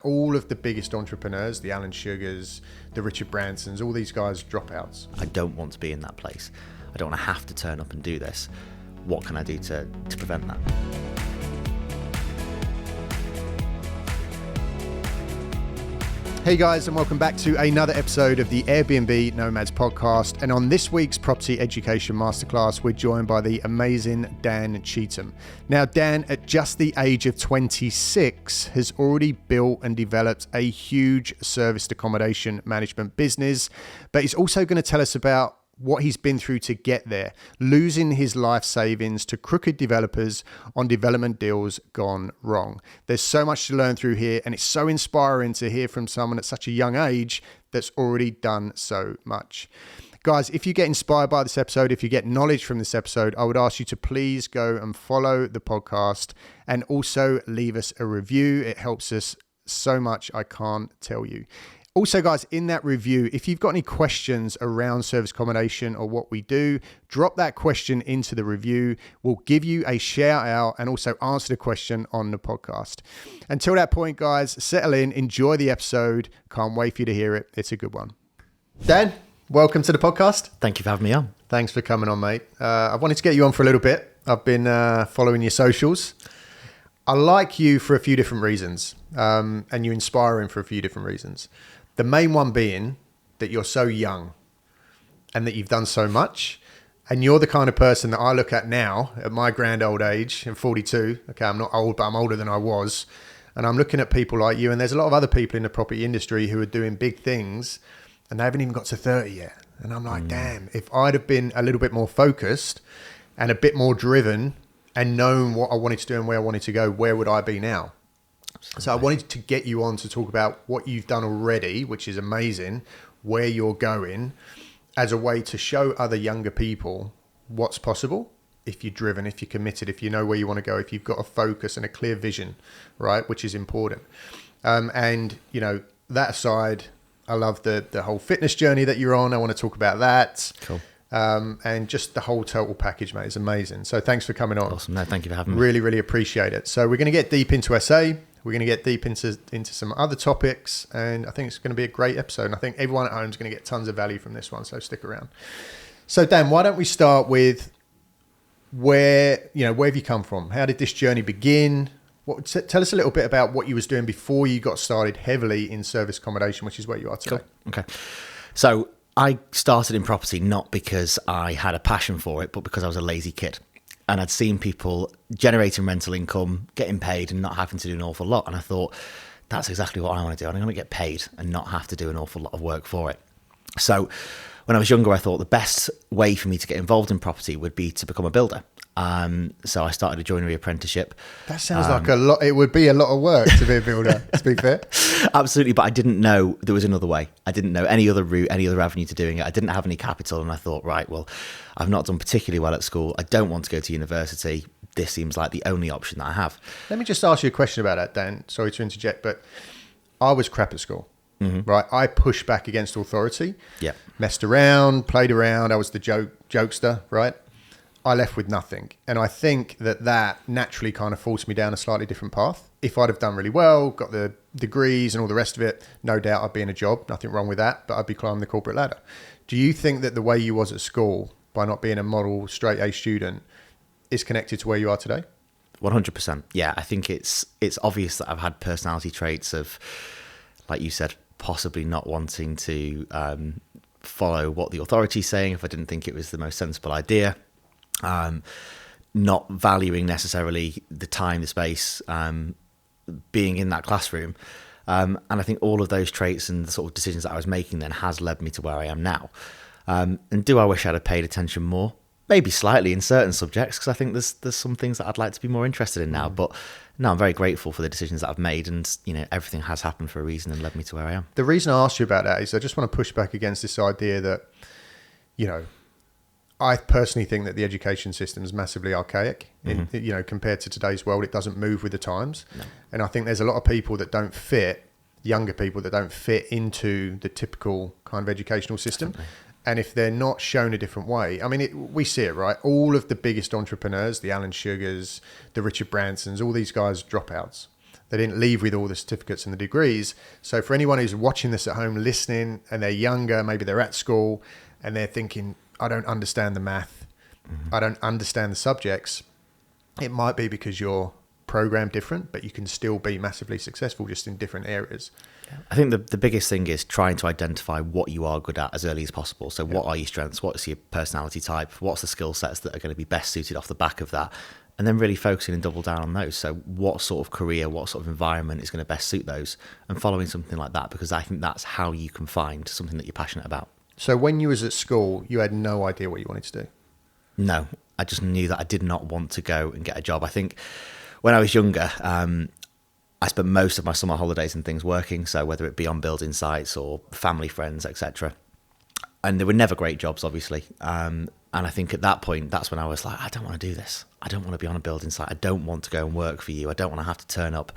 All of the biggest entrepreneurs, the Alan Sugars, the Richard Bransons, all these guys dropouts. I don't want to be in that place. I don't want to have to turn up and do this. What can I do to prevent that? Hey guys, and welcome back to another episode of the Airbnb Nomads podcast. And on this week's Property Education Masterclass, we're joined by the amazing Dan Cheetham. Now, Dan, at just the age of 26, has already built and developed a huge serviced accommodation management business, but he's also going to tell us about what he's been through to get there, losing his life savings to crooked developers on development deals gone wrong. There's so much to learn through here, and it's so inspiring to hear from someone at such a young age that's already done so much. Guys, if you get inspired by this episode, if you get knowledge from this episode, I would ask you to please go and follow the podcast and also leave us a review. It helps us so much, I can't tell you. Also, guys, in that review, if you've got any questions around service accommodation or what we do, drop that question into the review. We'll give you a shout out and also answer the question on the podcast. Until that point, guys, settle in, enjoy the episode. Can't wait for you to hear it. It's a good one. Dan, welcome to the podcast. Thank you for having me on. Thanks for coming on, mate. I wanted to get you on for a little bit. I've been following your socials. I like you for a few different reasons, and you're inspiring for a few different reasons. The main one being that you're so young and that you've done so much, and you're the kind of person that I look at now at my grand old age. I'm 42. Okay, I'm not old, but I'm older than I was. And I'm looking at people like you, and there's a lot of other people in the property industry who are doing big things and they haven't even got to 30 yet. And I'm like, damn, if I'd have been a little bit more focused and a bit more driven and known what I wanted to do and where I wanted to go, where would I be now? Absolutely. So I wanted to get you on to talk about what you've done already, which is amazing, where you're going, as a way to show other younger people what's possible if you're driven, if you're committed, if you know where you want to go, if you've got a focus and a clear vision, right, which is important. And, you know, that aside, I love the whole fitness journey that you're on. I want to talk about that. Cool. And just the whole total package, mate, is amazing. So thanks for coming on. Awesome. No, thank you for having me. Really, really appreciate it. So we're going to get deep into SA. We're going to get deep into some other topics, and I think it's going to be a great episode. And I think everyone at home is going to get tons of value from this one, so stick around. So Dan, why don't we start with where have you come from? How did this journey begin? Tell us a little bit about what you was doing before you got started heavily in service accommodation, which is where you are today. Cool. Okay. So I started in property not because I had a passion for it, but because I was a lazy kid. And I'd seen people generating rental income, getting paid and not having to do an awful lot. And I thought, that's exactly what I want to do. I'm going to get paid and not have to do an awful lot of work for it. So when I was younger, I thought the best way for me to get involved in property would be to become a builder. So I started a joinery apprenticipip. That sounds like a lot. It would be a lot of work to be a builder, to be fair. Absolutely. But I didn't know there was another way. I didn't know any other route, any other avenue to doing it. I didn't have any capital. And I thought, right, well, I've not done particularly well at school. I don't want to go to university. This seems like the only option that I have. Let me just ask you a question about that, Dan. Sorry to interject, but I was crap at school, right? I pushed back against authority, messed around, played around. I was the jokester, right? I left with nothing. And I think that naturally kind of forced me down a slightly different path. If I'd have done really well, got the degrees and all the rest of it, no doubt I'd be in a job. Nothing wrong with that, but I'd be climbing the corporate ladder. Do you think that the way you was at school, by not being a model straight A student, is connected to where you are today? 100%. Yeah, I think it's obvious that I've had personality traits of, like you said, possibly not wanting to follow what the authority's saying if I didn't think it was the most sensible idea. Not valuing necessarily the time, the space, being in that classroom. And I think all of those traits and the sort of decisions that I was making then has led me to where I am now. And do I wish I'd have paid attention more? Maybe slightly in certain subjects, because I think there's some things that I'd like to be more interested in now. But no, I'm very grateful for the decisions that I've made, and everything has happened for a reason and led me to where I am. The reason I asked you about that is I just want to push back against this idea that, I personally think that the education system is massively archaic. Compared to today's world, it doesn't move with the times. No. And I think there's a lot of people that don't fit, younger people that don't fit into the typical kind of educational system. Definitely. And if they're not shown a different way, I mean, we see it, right? All of the biggest entrepreneurs, the Alan Sugars, the Richard Bransons, all these guys dropouts. They didn't leave with all the certificates and the degrees. So for anyone who's watching this at home, listening, and they're younger, maybe they're at school and they're thinking, I don't understand the math. I don't understand the subjects. It might be because you're programmed different, but you can still be massively successful just in different areas. I think the biggest thing is trying to identify what you are good at as early as possible. So what are your strengths? What's your personality type? What's the skill sets that are going to be best suited off the back of that? And then really focusing and double down on those. So what sort of career, what sort of environment is going to best suit those, and following something like that, because I think that's how you can find something that you're passionate about. So when you was at school, you had no idea what you wanted to do? No, I just knew that I did not want to go and get a job. I think when I was younger, I spent most of my summer holidays and things working. So whether it be on building sites or family, friends, etc. And they were never great jobs, obviously. And I think at that point, that's when I was like, I don't want to do this. I don't want to be on a building site. I don't want to go and work for you. I don't want to have to turn up.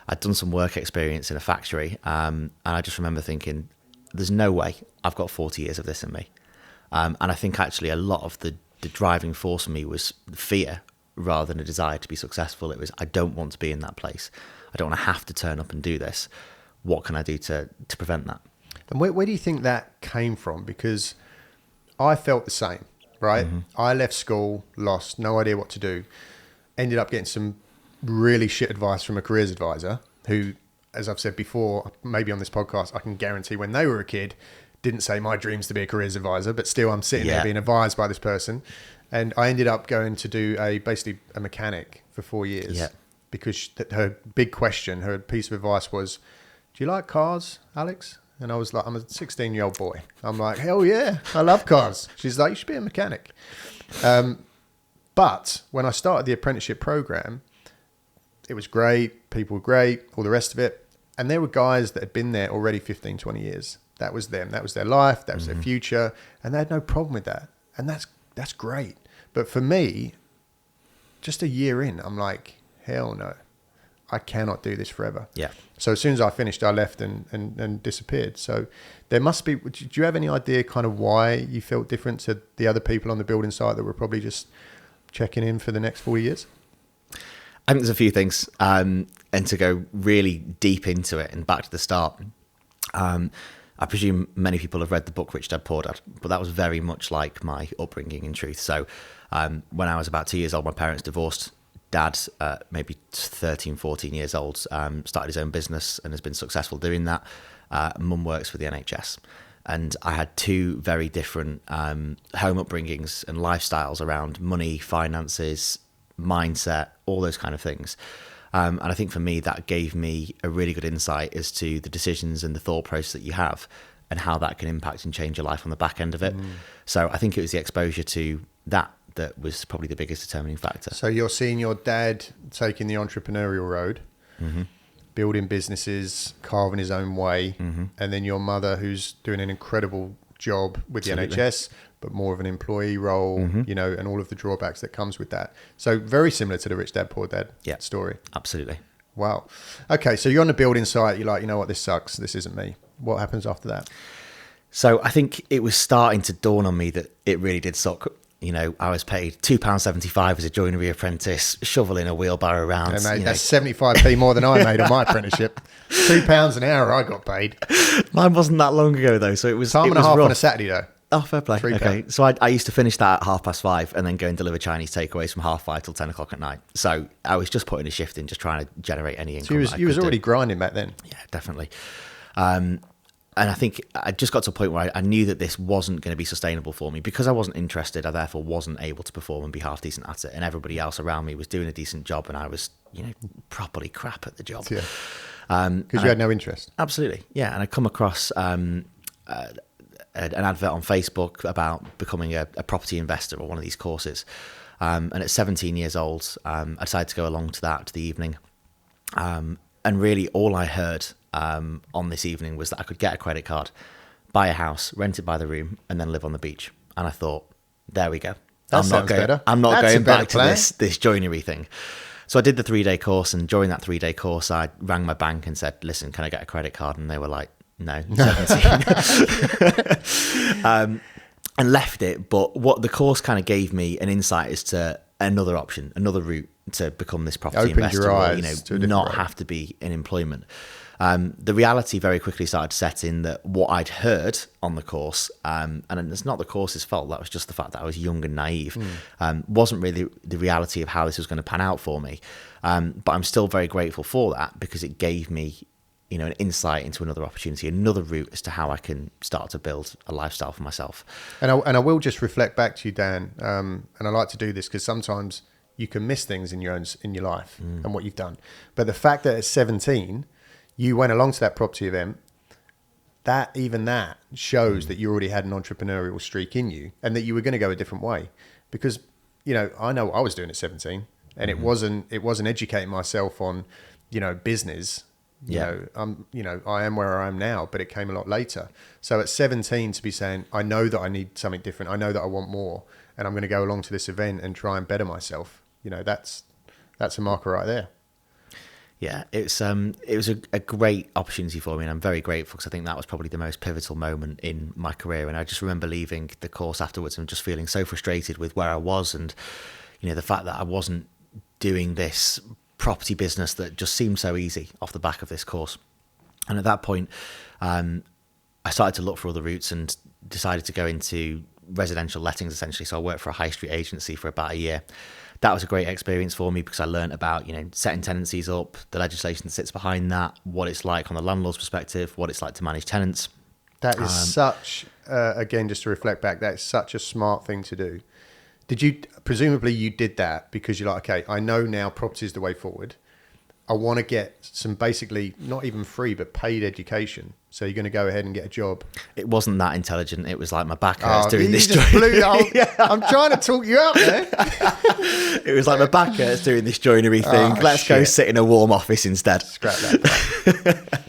I'd done some work experience in a factory. And I just remember thinking, there's no way I've got 40 years of this in me. And I think actually a lot of the driving force for me was fear rather than a desire to be successful. It was, I don't want to be in that place. I don't want to have to turn up and do this. What can I do to prevent that? And where do you think that came from? Because I felt the same, right? I left school, lost, no idea what to do. Ended up getting some really shit advice from a careers advisor who, as I've said before, maybe on this podcast, I can guarantee when they were a kid, didn't say my dream's to be a careers advisor, but still I'm sitting there being advised by this person. And I ended up going to do basically a mechanic for 4 years. Yeah. Because her big question, her piece of advice was, do you like cars, Alex? And I was like, I'm a 16-year-old boy. I'm like, hell yeah, I love cars. She's like, you should be a mechanic. But when I started the apprenticeship program, it was great. People were great, all the rest of it. And there were guys that had been there already 15, 20 years. That was them. That was their life. That was their future. And they had no problem with that. And that's great. But for me, just a year in, I'm like, hell no, I cannot do this forever. Yeah. So as soon as I finished, I left and disappeared. So there must be, do you have any idea kind of why you felt different to the other people on the building site that were probably just checking in for the next 4 years? I think there's a few things. And to go really deep into it and back to the start, I presume many people have read the book Rich Dad Poor Dad, but that was very much like my upbringing in truth. So when I was about 2 years old, my parents divorced. Dad, maybe 13, 14 years old, started his own business and has been successful doing that. Mum works for the NHS. And I had two very different home upbringings and lifestyles around money, finances, mindset, all those kind of things. And I think for me, that gave me a really good insight as to the decisions and the thought process that you have and how that can impact and change your life on the back end of it. So I think it was the exposure to that was probably the biggest determining factor. So you're seeing your dad taking the entrepreneurial road, building businesses, carving his own way, and then your mother who's doing an incredible job with the NHS, but more of an employee role, you know, and all of the drawbacks that comes with that. So very similar to the Rich Dad Poor Dad story. Absolutely. Wow. Okay, so you're on the building site, you're like, you know what, this sucks, this isn't me. What happens after that? So I think it was starting to dawn on me that it really did suck. You know, I was paid £2.75 as a joinery apprentice, shoveling a wheelbarrow around. Yeah, mate, that's 75p more than I made on my apprenticeship. £2 an hour I got paid. Mine wasn't that long ago, though, so it was time and a half on a Saturday, though. Oh, fair play. £3. Okay, so I used to finish that at 5:30 and then go and deliver Chinese takeaways from 5:30 till 10 o'clock at night. So I was just putting a shift in, just trying to generate any income. So you was already grinding back then? Yeah, definitely. And I think I just got to a point where I knew that this wasn't going to be sustainable for me. Because I wasn't interested, I therefore wasn't able to perform and be half decent at it. And everybody else around me was doing a decent job and I was, you know, properly crap at the job. Yeah. Because you had no interest. Absolutely. Yeah. And I come across an advert on Facebook about becoming a property investor or one of these courses. And at 17 years old, I decided to go along to that, to the evening. And really all I heard on this evening was that I could get a credit card, buy a house, rent it by the room, and then live on the beach. And I thought, there we go. I'm not going back to this joinery thing. So I did the 3-day course, and during that 3-day course, I rang my bank and said, listen, can I get a credit card? And they were like, no, 17. And left it. But what the course kind of gave me an insight as to another option, another route. to become this property Opened investor, your or eyes to a different not road. have to be in employment. The reality very quickly started to set in that what I'd heard on the course, and it's not the course's fault, that was just the fact that I was young and naive, wasn't really the reality of how this was going to pan out for me. But I'm still very grateful for that, because it gave me, an insight into another opportunity, another route as to how I can start to build a lifestyle for myself. And I will just reflect back to you, Dan, and I like to do this because sometimes you can miss things in your life and what you've done. But the fact that at 17, you went along to that property event, that shows that you already had an entrepreneurial streak in you, and that you were going to go a different way. Because, I know what I was doing at 17, and it wasn't educating myself on, business. I am where I am now, but it came a lot later. So at 17, to be saying, I know that I need something different, I know that I want more, and I'm going to go along to this event and try and better myself. That's a marker right there. Yeah, it was a great opportunity for me, and I'm very grateful, because I think that was probably the most pivotal moment in my career. And I just remember leaving the course afterwards and just feeling so frustrated with where I was, and the fact that I wasn't doing this property business that just seemed so easy off the back of this course. And at that point, I started to look for other routes and decided to go into residential lettings, essentially. So I worked for a high street agency for about a year. That was a great experience for me, because I learned about, setting tenancies up, the legislation that sits behind that, what it's like on the landlord's perspective, what it's like to manage tenants. That is such, again, just to reflect back, that's such a smart thing to do. Presumably you did that because you're like, okay, I know now property is the way forward. I want to get some basically not even free, but paid education. So you're going to go ahead and get a job. It wasn't that intelligent. It was like my back hurts doing this. I'm trying to talk you out there. It was like my back hurts doing this joinery thing. Let's go sit in a warm office instead. Scrap that.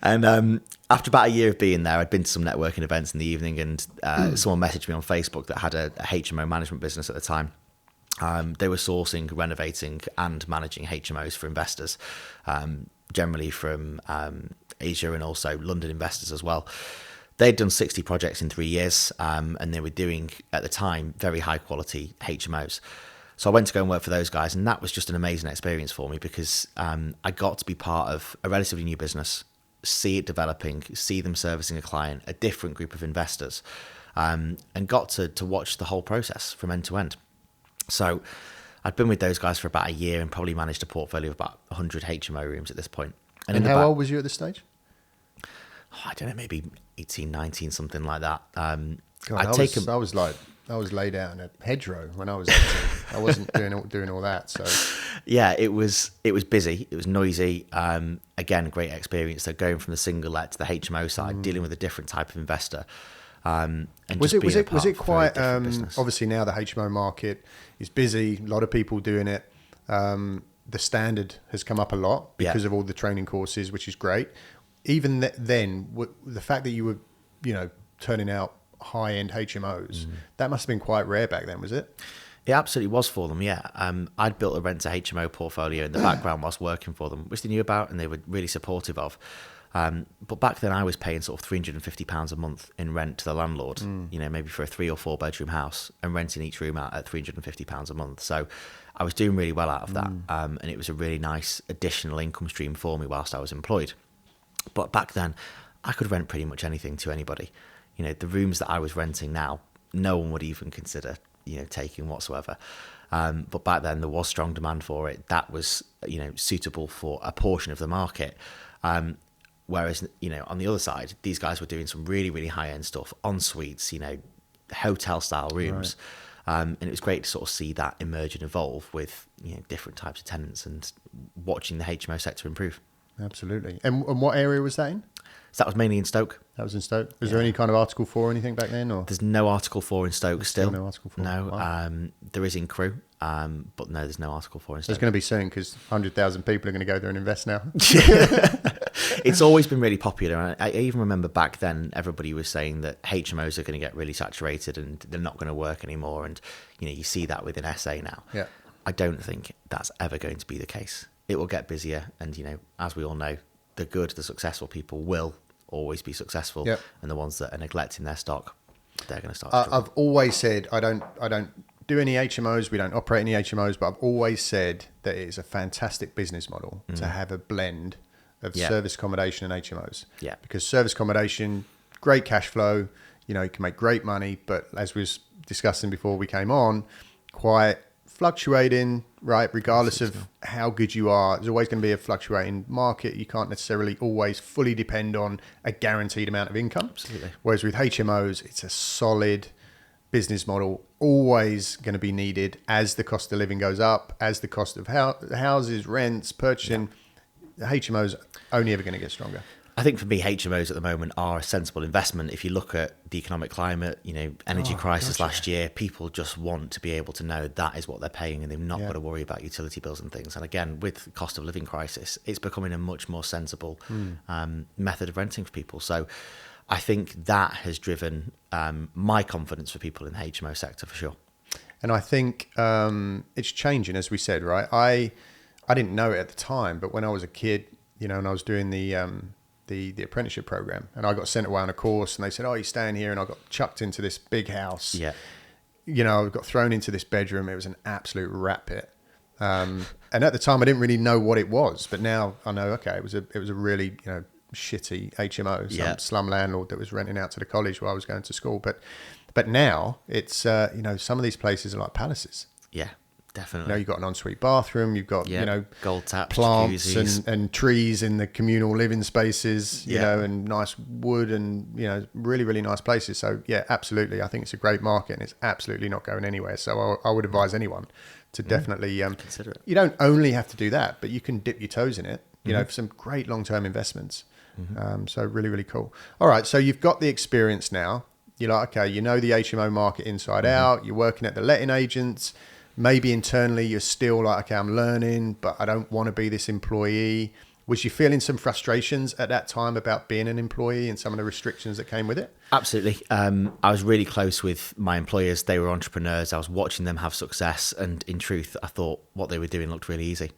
And after about a year of being there, I'd been to some networking events in the evening, and someone messaged me on Facebook that had a HMO management business at the time. They were sourcing, renovating and managing HMOs for investors, generally from Asia and also London investors as well. They'd done 60 projects in 3 years, and they were doing, at the time, very high quality HMOs. So I went to go and work for those guys, and that was just an amazing experience for me, because I got to be part of a relatively new business, see it developing, see them servicing a client, a different group of investors, and got to watch the whole process from end to end. So I'd been with those guys for about a year and probably managed a portfolio of about 100 HMO rooms at this point. And how old was you at this stage? I don't know, maybe 18, 19, something like that. I was laid out in a hedgerow when I was 18. I wasn't doing all that. So yeah, it was busy. It was noisy. Again, great experience. So going from the single let to the HMO side, dealing with a different type of investor. And was it quite obviously now the HMO market is busy, a lot of people doing it. The standard has come up a lot because of all the training courses, which is great. Even then, the fact that you were turning out high-end HMOs, that must have been quite rare back then, was it? It absolutely was for them, yeah. I'd built a rent to HMO portfolio in the background whilst working for them, which they knew about and they were really supportive of. But back then I was paying sort of £350 a month in rent to the landlord, maybe for a 3 or 4 bedroom house, and renting each room out at £350 a month. So I was doing really well out of that. And it was a really nice additional income stream for me whilst I was employed. But back then I could rent pretty much anything to anybody. The rooms that I was renting now, no one would even consider, taking whatsoever. But back then there was strong demand for it. That was, suitable for a portion of the market. Whereas, on the other side, these guys were doing some really, really high-end stuff, en suites, hotel-style rooms. Right. And it was great to sort of see that emerge and evolve with, different types of tenants and watching the HMO sector improve. Absolutely. And what area was that in? So that was mainly in Stoke. That was in Stoke. Was there any kind of Article 4 or anything back then? Or? There's no Article 4 in Stoke still. No Article 4? No. Wow. There is in Crewe, but no, there's no Article 4 in Stoke. There's going to be soon because 100,000 people are going to go there and invest now. It's always been really popular. I even remember back then everybody was saying that HMOs are going to get really saturated and they're not going to work anymore. And, you see that within SA now. Yeah. I don't think that's ever going to be the case. It will get busier. And, as we all know, the good, the successful people will always be successful. Yep. And the ones that are neglecting their stock, they're going to start struggling. I've always said I don't do any HMOs. We don't operate any HMOs, but I've always said that it is a fantastic business model to have a blend of service accommodation and HMOs. Yeah. Because service accommodation, great cash flow, you know, you can make great money, but as we was discussing before we came on, quite fluctuating, right? Regardless of how good you are, there's always going to be a fluctuating market. You can't necessarily always fully depend on a guaranteed amount of income. Absolutely. Whereas with HMOs, it's a solid business model, always going to be needed as the cost of living goes up, as the cost of houses, rents, purchasing. The HMOs only ever going to get stronger. I think for me, HMOs at the moment are a sensible investment. If you look at the economic climate, you know, energy crisis last year, people just want to be able to know that is what they're paying and they've not got to worry about utility bills and things. And again, with the cost of living crisis, it's becoming a much more sensible method of renting for people. So I think that has driven my confidence for people in the HMO sector for sure. And I think it's changing, as we said, right? I didn't know it at the time, but when I was a kid, you know, and I was doing the apprenticeship program, and I got sent away on a course, and they said, "Oh, you're staying here," and I got chucked into this big house. Yeah, you know, I got thrown into this bedroom. It was an absolute rat pit. And at the time, I didn't really know what it was, but now I know. Okay, it was a really, you know, shitty HMO, some slum landlord that was renting out to the college where I was going to school. But now it's you know, some of these places are like palaces. Yeah. Definitely. You know, you've got an ensuite bathroom, you've got, you know, gold taps, plants and trees in the communal living spaces, you know, and nice wood and, you know, really, really nice places. So, yeah, absolutely. I think it's a great market and it's absolutely not going anywhere. So I would advise anyone to definitely consider it. You don't only have to do that, but you can dip your toes in it, you know, for some great long-term investments. So really, really cool. All right. So you've got the experience now. You're like, okay, you know the HMO market inside out. You're working at the letting agents. Maybe internally you're still like, okay, I'm learning, but I don't want to be this employee. Was you feeling some frustrations at that time about being an employee and some of the restrictions that came with it? Absolutely. I was really close with my employers. They were entrepreneurs. I was watching them have success. And in truth, I thought what they were doing looked really easy.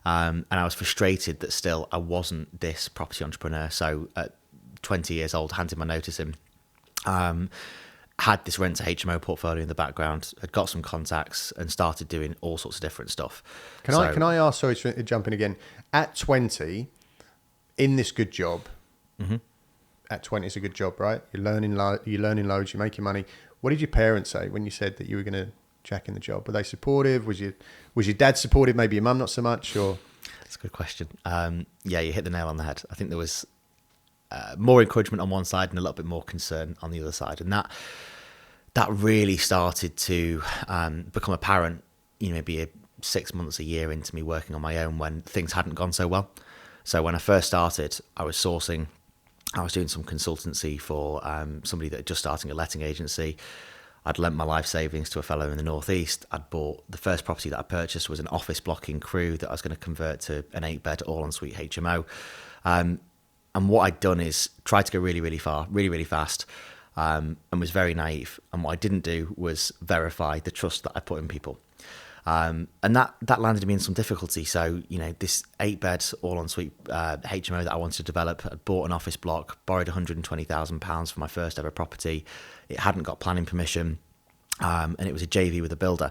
And I was frustrated that still I wasn't this property entrepreneur. So at 20 years old, handed my notice in. Had this rent to HMO portfolio in the background, had got some contacts and started doing all sorts of different stuff. Can I ask, sorry to jump in again, at 20, in this good job, at 20 it's a good job, right? You're learning loads, you're making money. What did your parents say when you said that you were going to jack in the job? Were they supportive? Was your dad supportive? Maybe your mum not so much? Or that's a good question. Yeah, you hit the nail on the head. I think there was more encouragement on one side and a little bit more concern on the other side. And that really started to become apparent, you know, maybe 6 months, a year into me working on my own when things hadn't gone so well. So when I first started, I was doing some consultancy for somebody that had just starting a letting agency. I'd lent my life savings to a fellow in the Northeast. I'd bought the first property that I purchased was an office block in Crewe that I was going to convert to an 8-bed all-en-suite HMO. And what I'd done is tried to go really, really far, really, really fast. And was very naive. And what I didn't do was verify the trust that I put in people. And that landed me in some difficulty. So, you know, this 8-bed all-en-suite HMO that I wanted to develop, I bought an office block, borrowed £120,000 for my first ever property. It hadn't got planning permission, and it was a JV with a builder.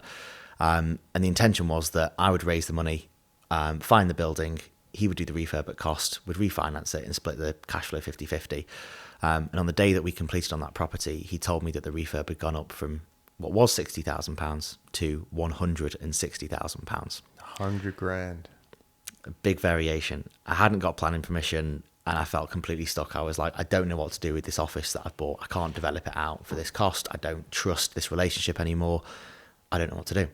And the intention was that I would raise the money, find the building, he would do the refurb at cost, would refinance it and split the cash flow 50-50. And on the day that we completed on that property, he told me that the refurb had gone up from what was £60,000 to £160,000. 100 grand. A big variation. I hadn't got planning permission and I felt completely stuck. I was like, I don't know what to do with this office that I've bought. I can't develop it out for this cost. I don't trust this relationship anymore. I don't know what to do.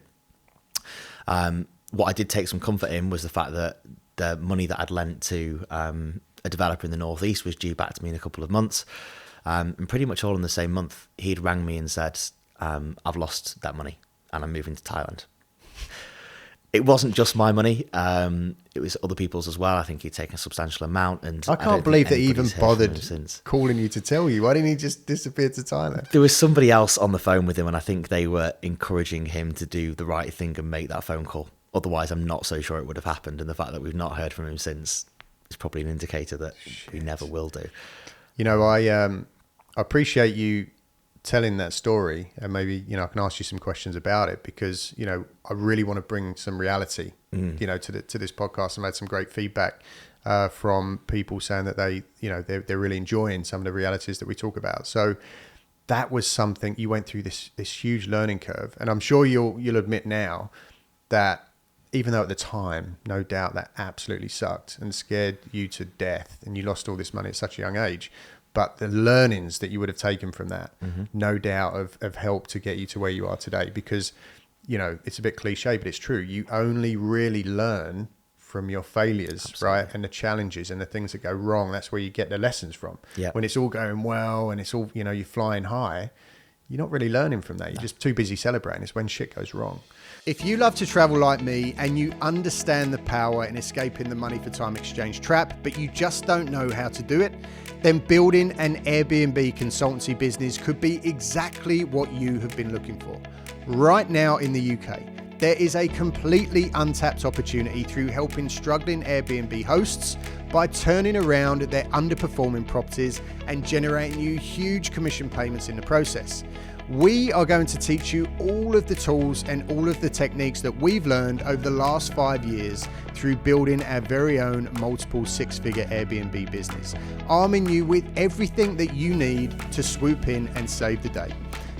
What I did take some comfort in was the fact that the money that I'd lent to a developer in the Northeast was due back to me in a couple of months. And pretty much all in the same month, he'd rang me and said, I've lost that money and I'm moving to Thailand. It wasn't just my money. It was other people's as well. I think he'd taken a substantial amount. And I can't believe that he even bothered calling you to tell you. Why didn't he just disappear to Thailand? There was somebody else on the phone with him, and I think they were encouraging him to do the right thing and make that phone call. Otherwise, I'm not so sure it would have happened. And the fact that we've not heard from him since is probably an indicator that we never will do. You know, I appreciate you telling that story, and maybe, you know, I can ask you some questions about it, because, you know, I really want to bring some reality, you know, to this podcast. I've had some great feedback from people saying that they, you know, they're really enjoying some of the realities that we talk about. So that was something you went through, this huge learning curve, and I'm sure you'll admit now that even though at the time, no doubt, that absolutely sucked and scared you to death, and you lost all this money at such a young age. But the learnings that you would have taken from that, no doubt, have helped to get you to where you are today. Because, you know, it's a bit cliche, but it's true. You only really learn from your failures, Absolutely. Right? And the challenges and the things that go wrong. That's where you get the lessons from. Yeah. When it's all going well and it's all, you know, you're flying high, you're not really learning from that. You're just too busy celebrating. It's when shit goes wrong. If you love to travel like me and you understand the power in escaping the money for time exchange trap, but you just don't know how to do it, then building an Airbnb consultancy business could be exactly what you have been looking for. Right now in the UK, there is a completely untapped opportunity through helping struggling Airbnb hosts by turning around their underperforming properties and generating you huge commission payments in the process. We are going to teach you all of the tools and all of the techniques that we've learned over the last 5 years through building our very own multiple six-figure Airbnb business, arming you with everything that you need to swoop in and save the day.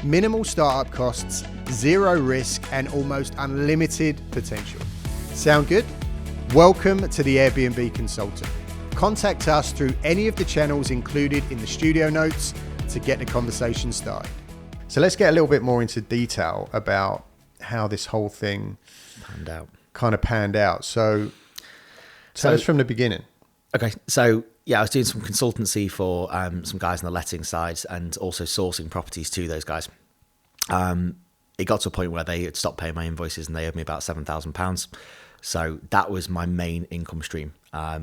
Minimal startup costs, zero risk, and almost unlimited potential. Sound good? Welcome to the Airbnb Consultant. Contact us through any of the channels included in the studio notes to get the conversation started. So let's get a little bit more into detail about how this whole thing panned out. So tell us from the beginning. Okay. So yeah, I was doing some consultancy for some guys on the letting side and also sourcing properties to those guys. It got to a point where they had stopped paying my invoices and they owed me about £7,000. So that was my main income stream.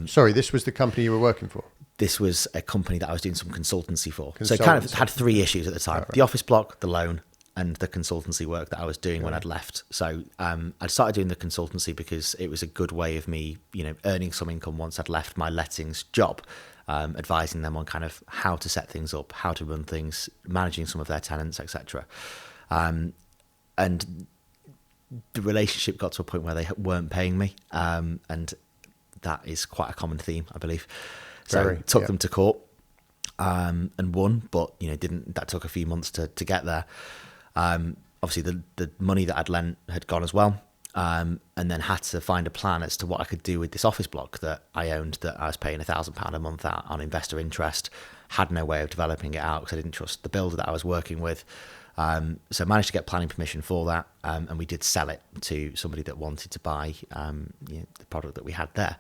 Sorry, this was the company you were working for? This was a company that I was doing some consultancy for. So it kind of had three issues at the time. Right. The office block, the loan, and the consultancy work that I was doing when I'd left. So I'd started doing the consultancy because it was a good way of me, you know, earning some income once I'd left my lettings job, advising them on kind of how to set things up, how to run things, managing some of their tenants, etc. And the relationship got to a point where they weren't paying me, and that is quite a common theme, I believe. So I took them to court and won, but you know, that took a few months to get there. Obviously the money that I'd lent had gone as well, and then had to find a plan as to what I could do with this office block that I owned, that I was paying £1,000 a month out on investor interest. Had no way of developing it out because I didn't trust the builder that I was working with. So managed to get planning permission for that, and we did sell it to somebody that wanted to buy the product that we had there.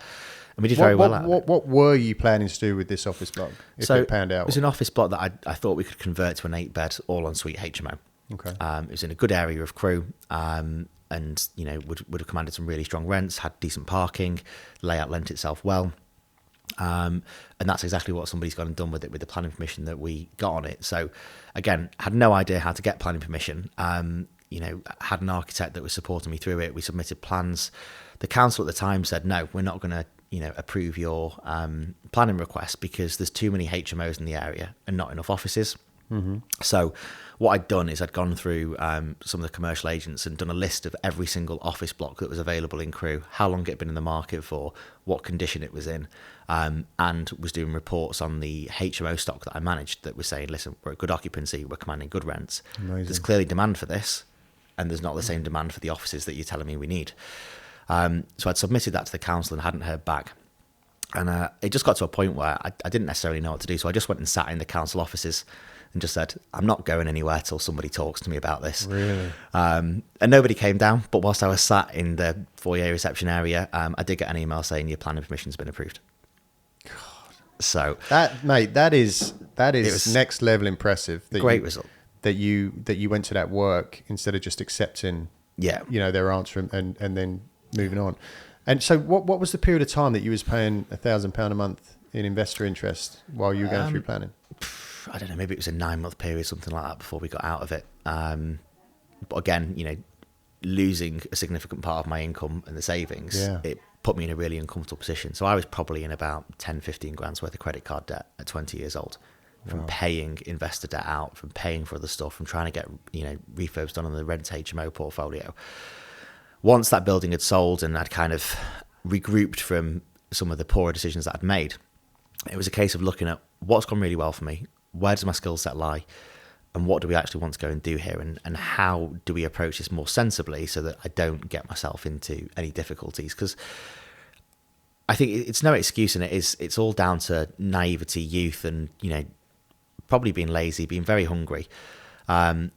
And we did very well out of it. What were you planning to do with this office block if it panned out? It was an office block that I thought we could convert to an 8-bed all-en-suite HMO. Okay. It was in a good area of Crewe, and you know would have commanded some really strong rents, had decent parking, layout lent itself well. And that's exactly what somebody's gone and done with it, with the planning permission that we got on it. So again, had no idea how to get planning permission. You know, had an architect that was supporting me through it. We submitted plans. The council at the time said, no, we're not going to, you know, approve your planning request because there's too many HMOs in the area and not enough offices. Mm-hmm. So what I'd done is I'd gone through some of the commercial agents and done a list of every single office block that was available in Crewe, how long it had been in the market for, what condition it was in, and was doing reports on the HMO stock that I managed that was saying, listen, we're at good occupancy, we're commanding good rents. Amazing. There's clearly demand for this, and there's not the same demand for the offices that you're telling me we need. So I'd submitted that to the council and hadn't heard back. And it just got to a point where I didn't necessarily know what to do. So I just went and sat in the council offices and just said, I'm not going anywhere till somebody talks to me about this. Really? And nobody came down. But whilst I was sat in the foyer reception area, I did get an email saying your planning permission's been approved. God. So that is next level impressive. Great result. That you went to that work instead of just accepting, their answer and then moving on. And so what was the period of time that you was paying £1,000 a month in investor interest while you were going through planning? I don't know, maybe it was a 9-month period, something like that, before we got out of it. But again, you know, losing a significant part of my income and the savings, it put me in a really uncomfortable position. So I was probably in about 10, 15 grand's worth of credit card debt at 20 years old. from paying investor debt out, from paying for other stuff, from trying to get, refurbs done on the rent HMO portfolio. Once that building had sold and I'd kind of regrouped from some of the poorer decisions that I'd made, it was a case of looking at what's gone really well for me, where does my skill set lie, and what do we actually want to go and do here, and how do we approach this more sensibly so that I don't get myself into any difficulties. Because I think it's no excuse, and it's all down to naivety, youth, and probably being lazy, being very hungry, and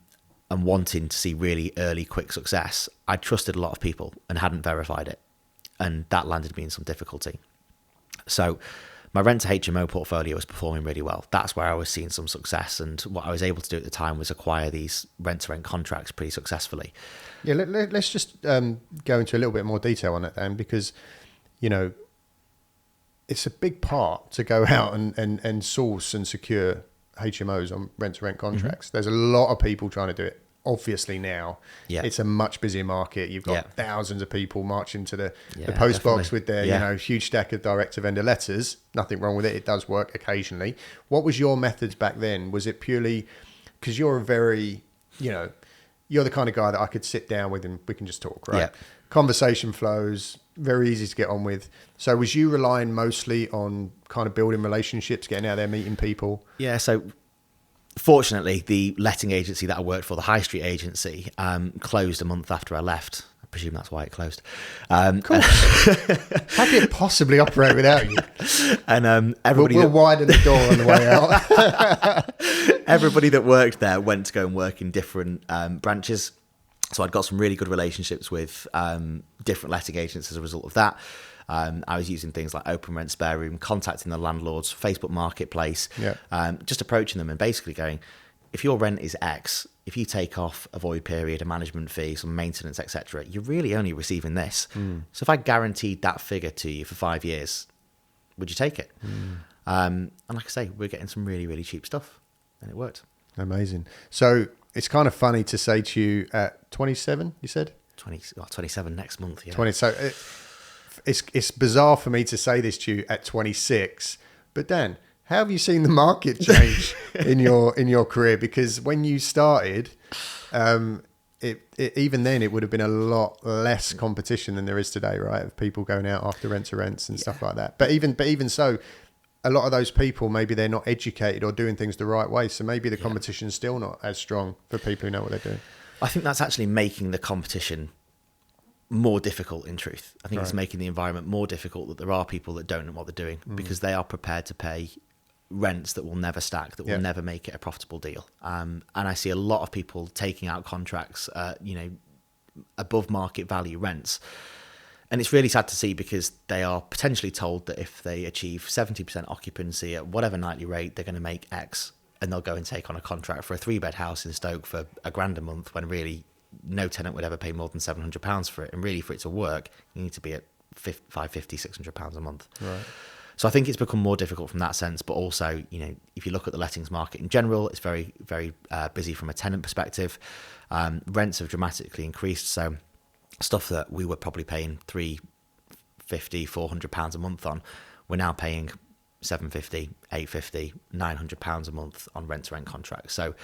wanting to see really early, quick success. I trusted a lot of people and hadn't verified it, and that landed me in some difficulty. So my rent to HMO portfolio was performing really well. That's where I was seeing some success, and what I was able to do at the time was acquire these rent to rent contracts pretty successfully. Yeah, let's just go into a little bit more detail on it then, because it's a big part to go out and source and secure HMOs on rent-to-rent contracts. There's a lot of people trying to do it. Obviously now, it's a much busier market. You've got thousands of people marching to the post box with their huge stack of direct-to-vendor letters. Nothing wrong with it. It does work occasionally. What was your methods back then? Was it purely because you're a very, you're the kind of guy that I could sit down with and we can just talk, right? Yeah. Conversation flows, very easy to get on with. So was you relying mostly on kind of building relationships, getting out there, meeting people? Yeah, so fortunately, the letting agency that I worked for, the high street agency, closed a month after I left. I presume that's why it closed. Of course. How could it possibly operate without you? And everybody we'll widen the door on the way out. Everybody that worked there went to go and work in different branches. So I'd got some really good relationships with different letting agents as a result of that. I was using things like Open Rent Spare Room, contacting the landlords, Facebook Marketplace, just approaching them and basically going, if your rent is X, if you take off a void period, a management fee, some maintenance, etc., you're really only receiving this. So if I guaranteed that figure to you for 5 years, would you take it? And like I say, we're getting some really, really cheap stuff, and it worked. Amazing. So it's kind of funny to say to you at 27, you said? 27 next month, yeah. 20. So it's bizarre for me to say this to you at 26, but Dan, how have you seen the market change in your career? Because when you started, even then it would have been a lot less competition than there is today, right? Of people going out after rent to rents and stuff like that. But even so, a lot of those people, maybe they're not educated or doing things the right way. So maybe the competition's still not as strong for people who know what they're doing. I think that's actually making the competition more difficult, in truth. I think it's making the environment more difficult that there are people that don't know what they're doing because they are prepared to pay rents that will never stack, that will never make it a profitable deal. And I see a lot of people taking out contracts, above market value rents. And it's really sad to see because they are potentially told that if they achieve 70% occupancy at whatever nightly rate, they're going to make X, and they'll go and take on a contract for a 3-bed house in Stoke for £1,000 a month, when really no tenant would ever pay more than £700 for it. And really, for it to work, you need to be at £550, £600 a month. Right. So I think it's become more difficult from that sense. But also, if you look at the lettings market in general, it's very, very busy from a tenant perspective. Rents have dramatically increased. So stuff that we were probably paying £350, £400 a month on, we're now paying £750, £850, £900 a month on rent-to-rent contracts. So,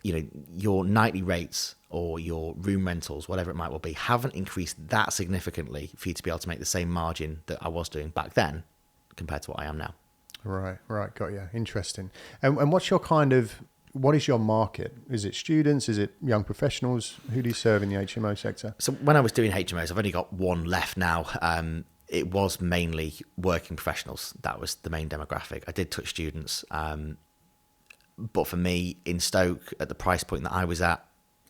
your nightly rates or your room rentals, whatever it might well be, haven't increased that significantly for you to be able to make the same margin that I was doing back then compared to what I am now. Right, got you. Interesting. And what is your market? Is it students? Is it young professionals? Who do you serve in the HMO sector? So when I was doing HMOs, I've only got one left now. It was mainly working professionals. That was the main demographic. I did touch students. But for me, in Stoke, at the price point that I was at,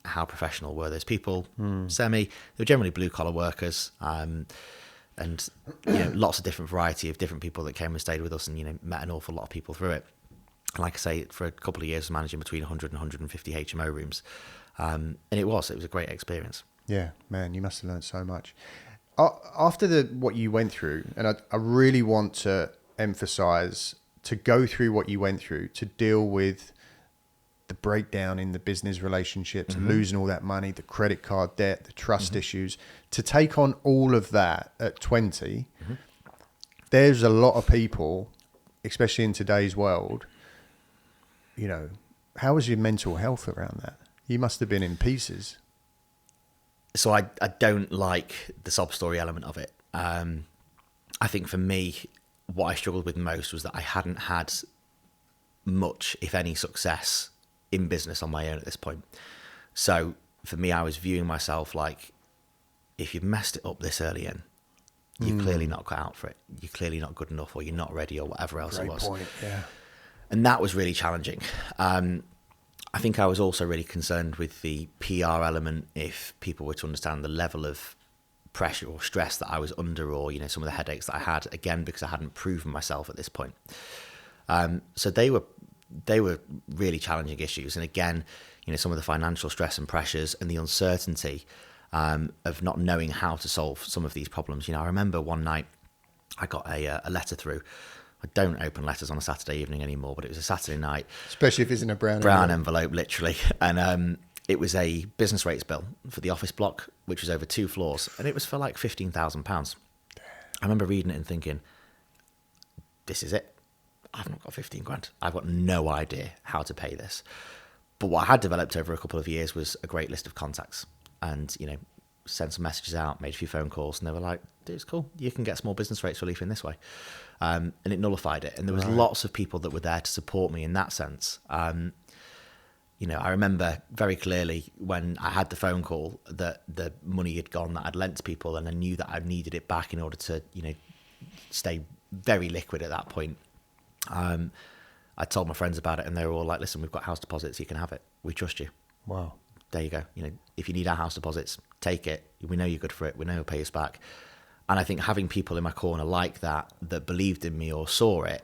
how professional were those people? They were generally blue-collar workers. And lots of different variety of different people that came and stayed with us, and met an awful lot of people through it. And like I say, for a couple of years, I was managing between 100 and 150 HMO rooms. And it was a great experience. Yeah, man, you must have learned so much. After what you went through, and I really want to emphasize, to go through what you went through, to deal with the breakdown in the business relationships, losing all that money, the credit card debt, the trust issues, to take on all of that at 20, there's a lot of people, especially in today's world, how was your mental health around that? You must have been in pieces. So I don't like the sob story element of it. I think for me, what I struggled with most was that I hadn't had much, if any, success in business on my own at this point. So for me, I was viewing myself like, if you've messed it up this early in, you're clearly not cut out for it. You're clearly not good enough, or you're not ready, or whatever else it was. Great point, yeah. And that was really challenging. I think I was also really concerned with the PR element, if people were to understand the level of pressure or stress that I was under, or, some of the headaches that I had, again, because I hadn't proven myself at this point. So they were really challenging issues. And again, some of the financial stress and pressures and the uncertainty of not knowing how to solve some of these problems. I remember one night I got a letter through. I don't open letters on a Saturday evening anymore, but it was a Saturday night. Especially if it's in a brown envelope, literally. And it was a business rates bill for the office block, which was over 2 floors. And it was for like £15,000. I remember reading it and thinking, this is it. I've not got 15 grand. I've got no idea how to pay this. But what I had developed over a couple of years was a great list of contacts. And, sent some messages out, made a few phone calls, and they were like, dude, it's cool. You can get small business rates relief in this way. And it nullified it. And there was lots of people that were there to support me in that sense. I remember very clearly when I had the phone call that the money had gone that I'd lent to people, and I knew that I needed it back in order to, stay very liquid at that point. I told my friends about it, and they were all like, listen, we've got house deposits. You can have it. We trust you. Wow. There you go. If you need our house deposits, take it. We know you're good for it. We know you'll pay us back. And I think having people in my corner like that believed in me or saw it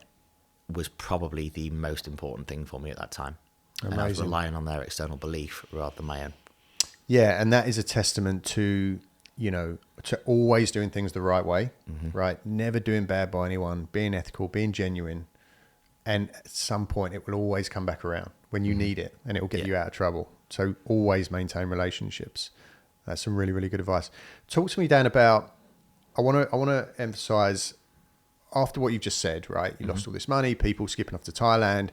was probably the most important thing for me at that time. Amazing. And I was relying on their external belief rather than my own. Yeah, and that is a testament to, to always doing things the right way, right? Never doing bad by anyone, being ethical, being genuine. And at some point, it will always come back around when you need it, and it will get you out of trouble. So always maintain relationships. That's some really, really good advice. Talk to me, Dan, about, I want to emphasize, after what you've just said, right? You lost all this money, people skipping off to Thailand.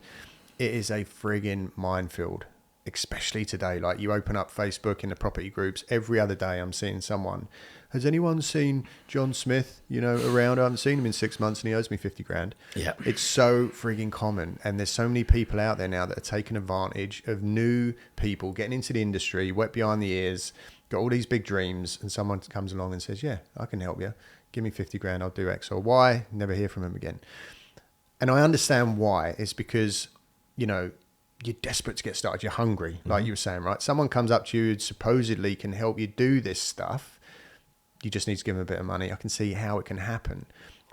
It is a friggin' minefield, especially today. Like, you open up Facebook in the property groups, every other day I'm seeing someone, has anyone seen John Smith, around? I haven't seen him in 6 months and he owes me 50 grand. Yeah. It's so frigging common. And there's so many people out there now that are taking advantage of new people getting into the industry, wet behind the ears, got all these big dreams, and someone comes along and says, yeah, I can help you. Give me 50 grand, I'll do X or Y. Never hear from him again. And I understand why. It's because, you're desperate to get started. You're hungry, like you were saying, right? Someone comes up to you, supposedly can help you do this stuff. You just need to give them a bit of money. I can see how it can happen.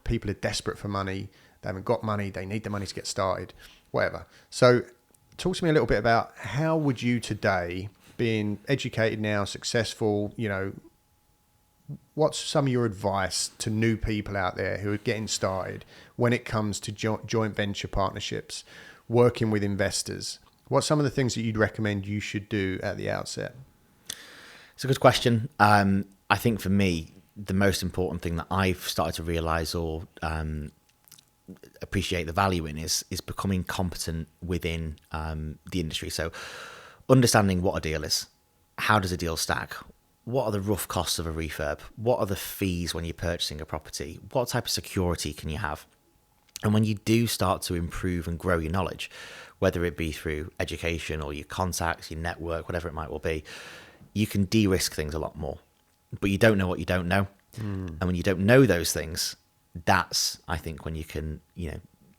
People are desperate for money. They haven't got money. They need the money to get started, whatever. So talk to me a little bit about, how would you today, being educated now, successful, what's some of your advice to new people out there who are getting started when it comes to joint venture partnerships, working with investors? What's some of the things that you'd recommend you should do at the outset? It's a good question. I think for me, the most important thing that I've started to realize or appreciate the value in is becoming competent within the industry. So understanding what a deal is. How does a deal stack? What are the rough costs of a refurb? What are the fees when you're purchasing a property? What type of security can you have? And when you do start to improve and grow your knowledge, whether it be through education or your contacts, your network, whatever it might well be, you can de-risk things a lot more. But you don't know what you don't know. And when you don't know those things, that's, I think, when you can,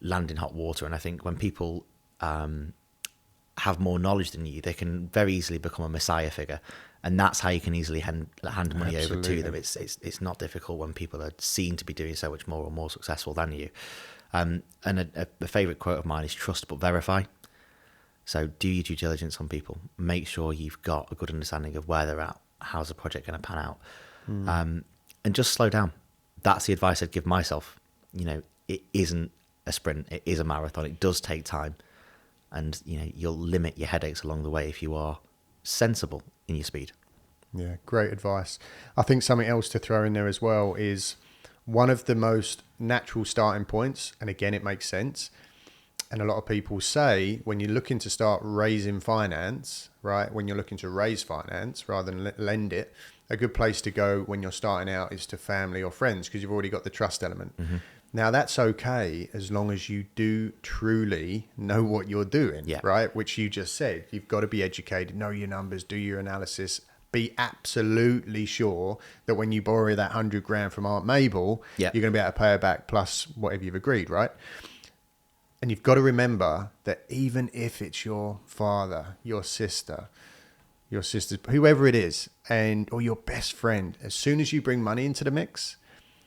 land in hot water. And I think when people have more knowledge than you, they can very easily become a messiah figure. And that's how you can easily hand money over to them. It's not difficult when people are seen to be doing so much more or more successful than you. And a favourite quote of mine is trust but verify. So do your due diligence on people. Make sure you've got a good understanding of where they're at. How's the project going to pan out? And just slow down. That's the advice I'd give myself. It isn't a sprint. It is a marathon. It does take time. And, you'll limit your headaches along the way if you are sensible in your speed. Yeah, great advice. I think something else to throw in there as well is one of the most natural starting points, and again, it makes sense, And a lot of people say when you're looking to start raising finance, right, when you're looking to raise finance rather than lend it, a good place to go when you're starting out is to family or friends, because you've already got the trust element. Mm-hmm. Now, that's okay as long as you do truly know what you're doing, right? Which you just said. You've got to be educated, know your numbers, do your analysis, be absolutely sure that when you borrow that 100 grand from Aunt Mabel, you're going to be able to pay her back plus whatever you've agreed, right? And you've got to remember that even if it's your father, your sister's, whoever it is, or your best friend, as soon as you bring money into the mix,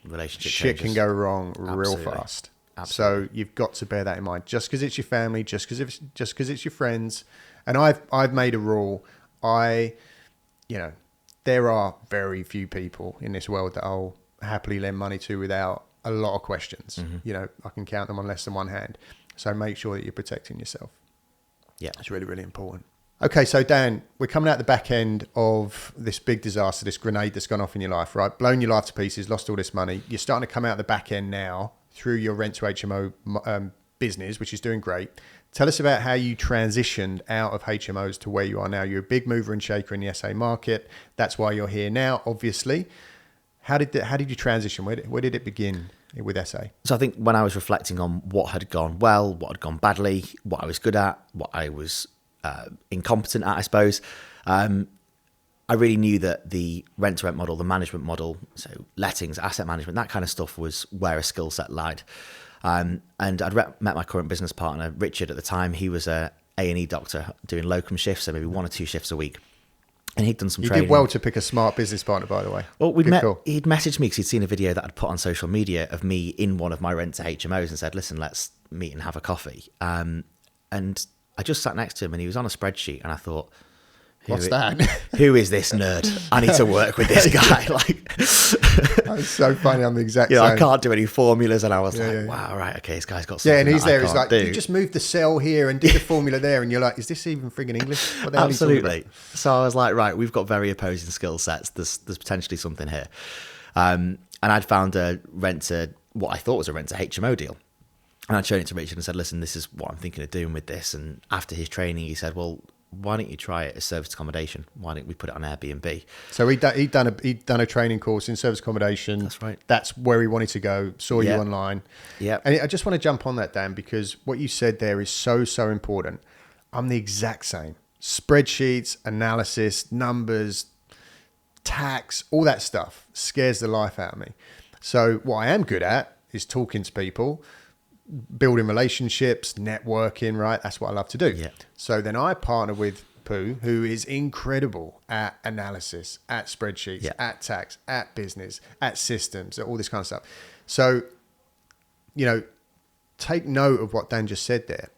relationship shit changes. can go wrong real fast. Absolutely. So you've got to bear that in mind. Just because it's your family, just because it's your friends. And I've made a rule. There are very few people in this world that I'll happily lend money to without a lot of questions. Mm-hmm. I can count them on less than one hand. So make sure that you're protecting yourself. Yeah. It's really, really important. Okay, so Dan, we're coming out the back end of this big disaster, this grenade that's gone off in your life, right? Blown your life to pieces, lost all this money. You're starting to come out the back end now through your rent to HMO business, which is doing great. Tell us about how you transitioned out of HMOs to where you are now. You're a big mover and shaker in the SA market. That's why you're here now, obviously. How did you transition? Where did it begin with SA? So I think when I was reflecting on what had gone well, what had gone badly, what I was good at, what I was incompetent at, I suppose, I really knew that the rent-to-rent model, the management model, so lettings, asset management, that kind of stuff was where a skill set lied. And I'd met my current business partner, Richard, at the time. He was a A&E doctor doing locum shifts, so maybe 1 or 2 shifts a week. And he'd done some training. You did well to pick a smart business partner, by the way. Well, he'd messaged me because he'd seen a video that I'd put on social media of me in one of my rent to HMOs and said, listen, let's meet and have a coffee. And I just sat next to him and he was on a spreadsheet and I thought, what's that? Who is this nerd? I need to work with this guy. That's so funny. I'm the exact same. I can't do any formulas. And I was wow, right, okay, this guy's got something. Yeah, and he's there. He's like, do. you just moved the cell here and did the formula there. And you're like, is this even frigging English? What the hell Absolutely. So I was like, right, we've got very opposing skill sets. There's potentially something here. And I'd found what I thought was a rent to HMO deal. And I'd shown it to Richard and said, listen, this is what I'm thinking of doing with this. And after his training, he said, well, why don't you try it as service accommodation? Why don't we put it on Airbnb? So he'd done a training course in service accommodation. That's right. That's where he wanted to go. Saw you online. Yeah. And I just want to jump on that, Dan, because what you said there is so, so important. I'm the exact same. Spreadsheets, analysis, numbers, tax, all that stuff scares the life out of me. So what I am good at is talking to people, building relationships, networking, right? That's what I love to do. Yeah. So then I partner with Pooh, who is incredible at analysis, at spreadsheets, at tax, at business, at systems, at all this kind of stuff. So, take note of what Dan just said there.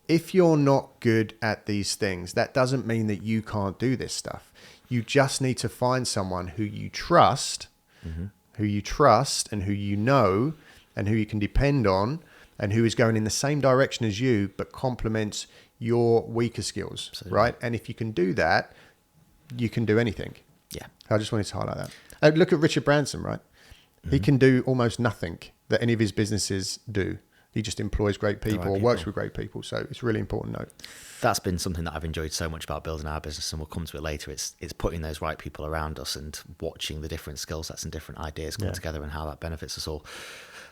If you're not good at these things, that doesn't mean that you can't do this stuff. You just need to find someone who you trust, and who you know, and who you can depend on, and who is going in the same direction as you, but complements your weaker skills, right? And if you can do that, you can do anything. Yeah. I just wanted to highlight that. Look at Richard Branson, right? Mm-hmm. He can do almost nothing that any of his businesses do. He just employs great people or works with great people. So it's a really important note. That's been something that I've enjoyed so much about building our business, and we'll come to it later. It's putting those right people around us and watching the different skill sets and different ideas come together and how that benefits us all.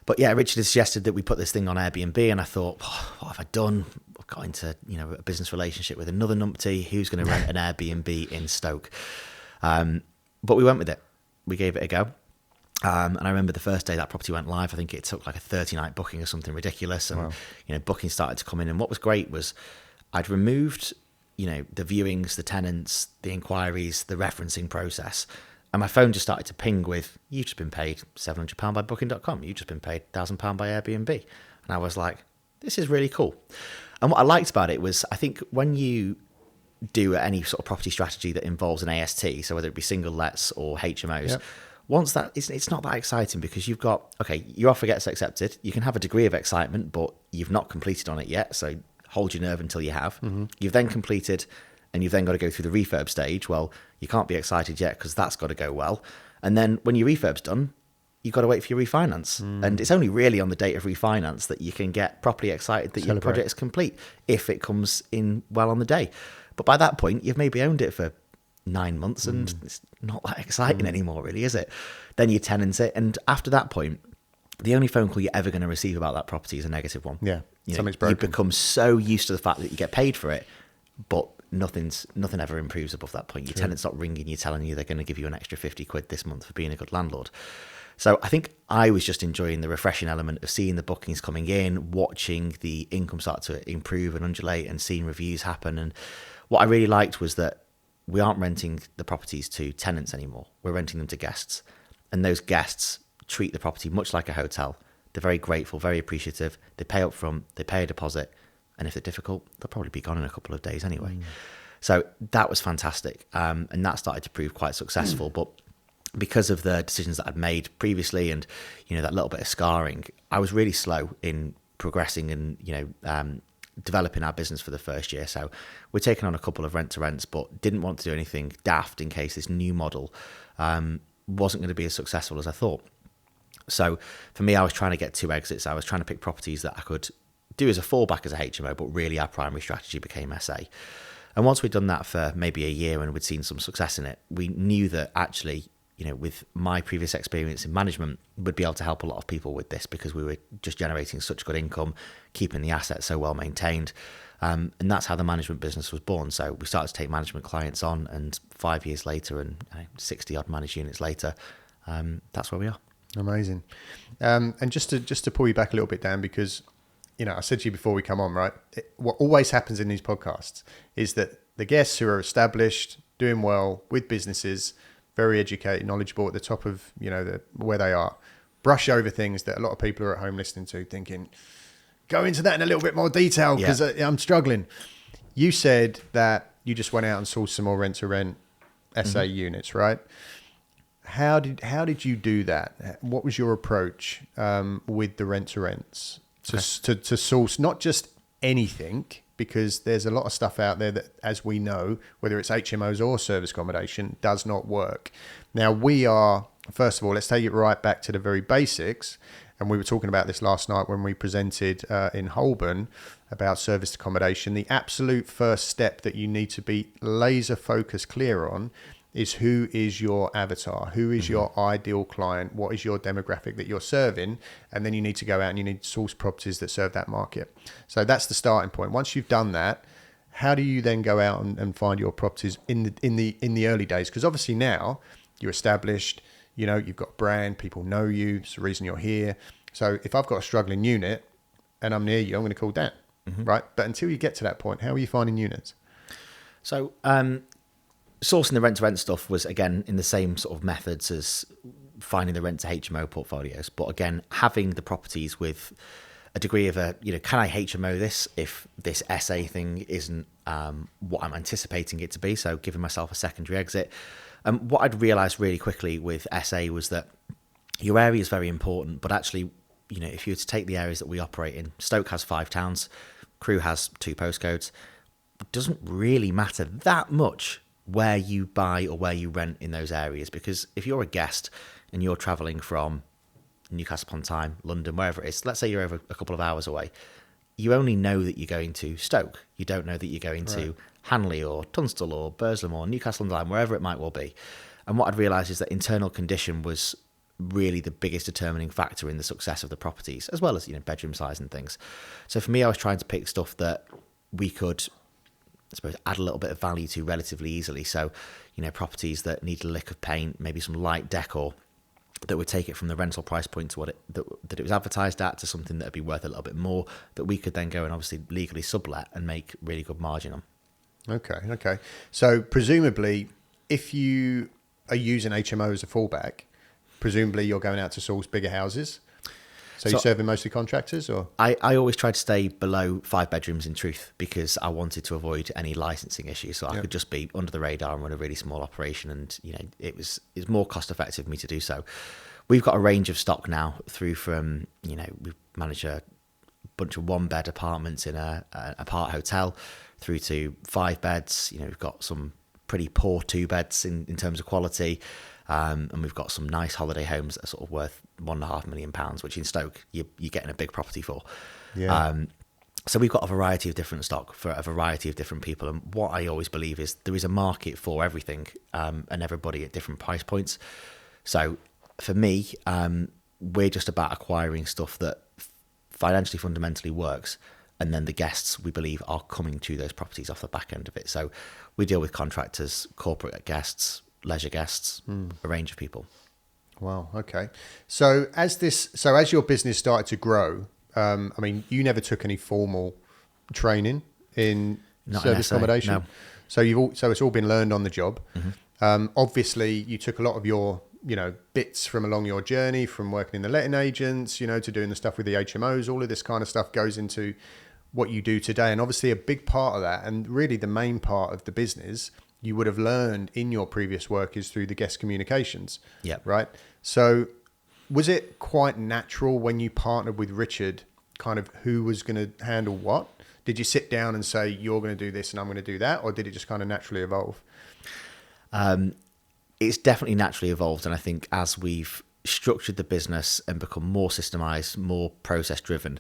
But yeah, Richard has suggested that we put this thing on Airbnb, and I thought, what have I done? I've got into a business relationship with another numpty who's going to rent an Airbnb in Stoke. But we went with it. We gave it a go. And I remember the first day that property went live, I think it took like a 30-night booking or something ridiculous. And, bookings started to come in. And what was great was I'd removed, the viewings, the tenants, the inquiries, the referencing process. And my phone just started to ping with, you've just been paid £700 by booking.com. You've just been paid £1,000 by Airbnb. And I was like, this is really cool. And what I liked about it was, I think when you do any sort of property strategy that involves an AST, so whether it be single lets or HMOs, once that, it's not that exciting because you've got, your offer gets accepted. You can have a degree of excitement, but you've not completed on it yet. So hold your nerve until you have. Mm-hmm. You've then completed, and you've then got to go through the refurb stage. Well, you can't be excited yet because that's got to go well. And then when your refurb's done, you've got to wait for your refinance. And it's only really on the date of refinance that you can get properly excited that your project is complete, if it comes in well on the day. But by that point, you've maybe owned it for 9 months and it's not that exciting anymore, really, is it? Then you tenant it. And after that point, the only phone call you're ever going to receive about that property is a negative one. Yeah, something's You broken. become so used to the fact that you get paid for it, but nothing ever improves above that point. Your tenant's not ringing you, telling you they're going to give you an extra 50 quid this month for being a good landlord. So I think I was just enjoying the refreshing element of seeing the bookings coming in, watching the income start to improve and undulate, and seeing reviews happen. And what I really liked was that we aren't renting the properties to tenants anymore. We're renting them to guests. And those guests treat the property much like a hotel. They're very grateful, very appreciative. They pay up front, they pay a deposit. And if they're difficult, they'll probably be gone in a couple of days anyway. So that was fantastic. And that started to prove quite successful. But because of the decisions that I'd made previously and, that little bit of scarring, I was really slow in progressing and, developing our business for the first year. So we're taking on a couple of rent-to-rents, but didn't want to do anything daft in case this new model wasn't going to be as successful as I thought. So for me, I was trying to get 2 exits. I was trying to pick properties that I could do as a fallback as a HMO, but really our primary strategy became SA. And once we'd done that for maybe a year and we'd seen some success in it, we knew that actually, with my previous experience in management, we'd be able to help a lot of people with this because we were just generating such good income, keeping the assets so well maintained. And that's how the management business was born. So we started to take management clients on, and 5 years later and 60 odd managed units later, that's where we are. Amazing. And just to pull you back a little bit, Dan, because, I said to you before we come on, right? What always happens in these podcasts is that the guests who are established, doing well with businesses, very educated, knowledgeable at the top of, where they are, brush over things that a lot of people are at home listening to thinking, go into that in a little bit more detail because I'm struggling. You said that you just went out and sourced some more rent-to-rent SA units, right? How did you do that? What was your approach with the rent-to-rents to source not just anything, because there's a lot of stuff out there that, as we know, whether it's HMOs or service accommodation, does not work. Now we are, first of all, let's take it right back to the very basics. And we were talking about this last night when we presented in Holborn about service accommodation. The absolute first step that you need to be laser focused clear on is who is your avatar, who is your ideal client, what is your demographic that you're serving, and then you need to go out and you need to source properties that serve that market. So that's the starting point. Once you've done that, how do you then go out and find your properties in the early days? Because obviously now you're established, you've got brand, people know you, it's the reason you're here. So if I've got a struggling unit and I'm near you, I'm going to call Dan, right? But until you get to that point, how are you finding units? So sourcing the rent-to-rent stuff was, again, in the same sort of methods as finding the rent-to-HMO portfolios. But again, having the properties with a degree of can I HMO this if this SA thing isn't what I'm anticipating it to be? So giving myself a secondary exit. What I'd realised really quickly with SA was that your area is very important, but actually, if you were to take the areas that we operate in, Stoke has 5 towns, Crewe has 2 postcodes. It doesn't really matter that much where you buy or where you rent in those areas, because if you're a guest and you're travelling from Newcastle upon Tyne, London, wherever it is, let's say you're over a couple of hours away, you only know that you're going to Stoke. You don't know that you're going to Hanley or Tunstall or Burslem or Newcastle on Tyne, wherever it might well be. And what I'd realised is that internal condition was really the biggest determining factor in the success of the properties, as well as bedroom size and things. So for me, I was trying to pick stuff that we could, I suppose, add a little bit of value to relatively easily. So properties that need a lick of paint, maybe some light decor, that would take it from the rental price point to what that it was advertised at to something that would be worth a little bit more, that we could then go and obviously legally sublet and make really good margin on. Okay. So presumably, if you are using HMO as a fallback, presumably you're going out to source bigger houses. So you're serving mostly contractors, or? I always tried to stay below 5 bedrooms in truth, because I wanted to avoid any licensing issues. So I could just be under the radar and run a really small operation, and it's more cost effective for me to do so. We've got a range of stock now, through from we manage a bunch of 1-bed apartments in a apart hotel, through to 5 beds. We've got some pretty poor 2 beds in terms of quality. And we've got some nice holiday homes that are sort of worth £1.5 million, which in Stoke you're getting a big property for. Yeah. So we've got a variety of different stock for a variety of different people. And what I always believe is there is a market for everything, and everybody at different price points. So for me, we're just about acquiring stuff that financially fundamentally works. And then the guests, we believe, are coming to those properties off the back end of it. So we deal with contractors, corporate guests, leisure guests, a range of people. Wow. Okay. So as your business started to grow, I mean, you never took any formal training in Not service an SA, accommodation. no. So it's all been learned on the job. Obviously, you took a lot of your bits from along your journey, from working in the letting agents, to doing the stuff with the HMOs. All of this kind of stuff goes into what you do today, and obviously a big part of that, and really the main part of the business, you would have learned in your previous work is through the guest communications. Yeah. Right. So was it quite natural when you partnered with Richard, kind of who was going to handle what? Did you sit down and say, you're going to do this and I'm going to do that? Or did it just kind of naturally evolve? It's definitely naturally evolved. And I think as we've structured the business and become more systemized, more process driven,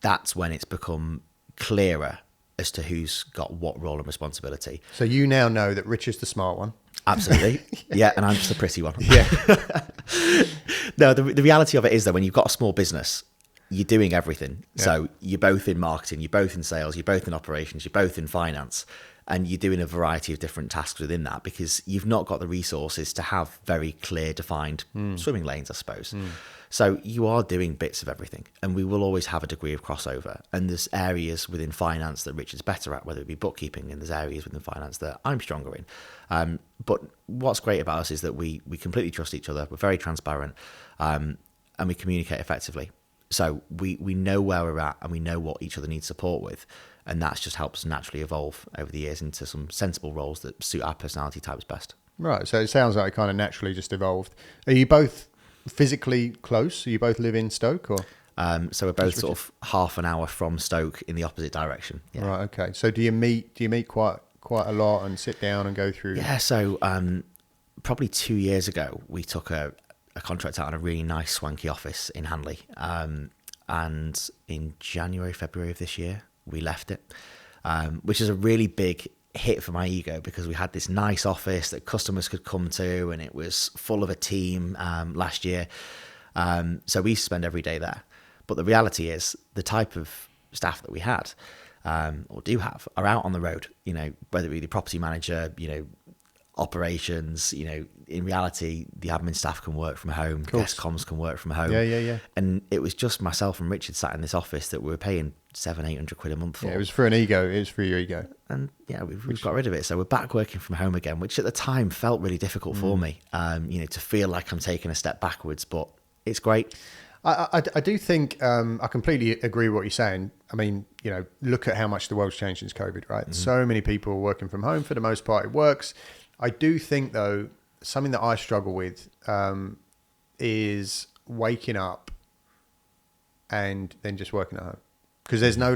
that's when it's become clearer as to who's got what role and responsibility. So you now know that Richard's the smart one. Absolutely. Yeah. And I'm just the pretty one. Yeah. No, the reality of it is that when you've got a small business, you're doing everything. Yeah. So you're both in marketing, you're both in sales, you're both in operations, you're both in finance, and you're doing a variety of different tasks within that because you've not got the resources to have very clear, defined swimming lanes, I suppose. So you are doing bits of everything, and we will always have a degree of crossover. And there's areas within finance that Richard's better at, whether it be bookkeeping, and there's areas within finance that I'm stronger in. But what's great about us is that we completely trust each other. We're very transparent, and we communicate effectively. So we know where we're at, and we know what each other needs support with. And that's just helped us naturally evolve over the years into some sensible roles that suit our personality types best. Right. So it sounds like it kind of naturally just evolved. Are you both physically close? Do you both live in Stoke, or? So we're both sort of half an hour from Stoke in the opposite direction. Yeah. Right. Okay. So do you meet quite a lot and sit down and go through? Yeah. So probably 2 years ago, we took a contract out on a really nice swanky office in Hanley. And in January, February of this year, we left it, which is a really big hit for my ego because we had this nice office that customers could come to, and it was full of a team last year. So we spend every day there. But the reality is the type of staff that we had or do have are out on the road, whether it be the property manager, operations, in reality, the admin staff can work from home, guest comms can work from home. Yeah. And it was just myself and Richard sat in this office that we were paying £700-800 a month for. Yeah, it was for an ego. It was for your ego. And yeah, we've got rid of it. So we're back working from home again, which at the time felt really difficult for me, to feel like I'm taking a step backwards, but it's great. I do think I completely agree with what you're saying. I mean, look at how much the world's changed since COVID, right? So many people are working from home. For the most part, it works. I do think, though, something that I struggle with is waking up and then just working at home. Because there's no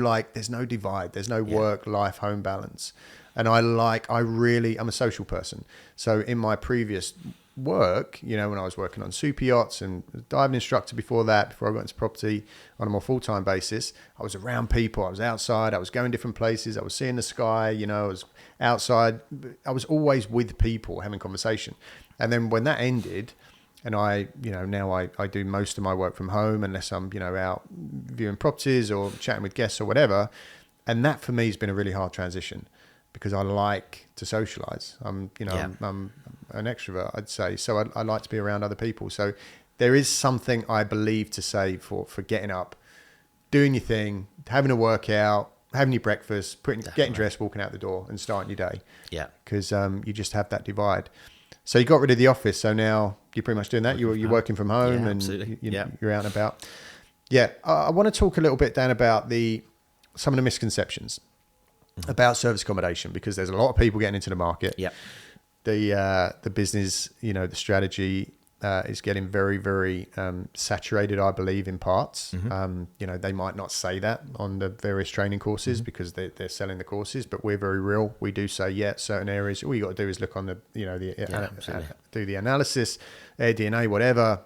divide. There's no work-life home balance. And I'm a social person. So in my previous work, when I was working on super yachts and diving instructor before I got into property on a more full-time basis, I was around people. I was outside. I was going different places. I was seeing the sky. I was outside. I was always with people having conversation. And then when that ended, and now I do most of my work from home unless I'm, out viewing properties or chatting with guests or whatever. And that for me has been a really hard transition because I like to socialize. I'm an extrovert, I'd say. So I like to be around other people. So there is something I believe to say for getting up, doing your thing, having a workout, having your breakfast, getting dressed, walking out the door and starting your day. Yeah. Because you just have that divide. So you got rid of the office. So now you're pretty much doing that. You're working from home and you're out and about. Yeah. I want to talk a little bit, Dan, about some of the misconceptions about service accommodation, because there's a lot of people getting into the market. Yeah. The business, the strategy, is getting very, very saturated, I believe, in parts. They might not say that on the various training courses because they're selling the courses, but we're very real. We do say, certain areas, all you got to do is look on do the analysis, Air DNA, whatever.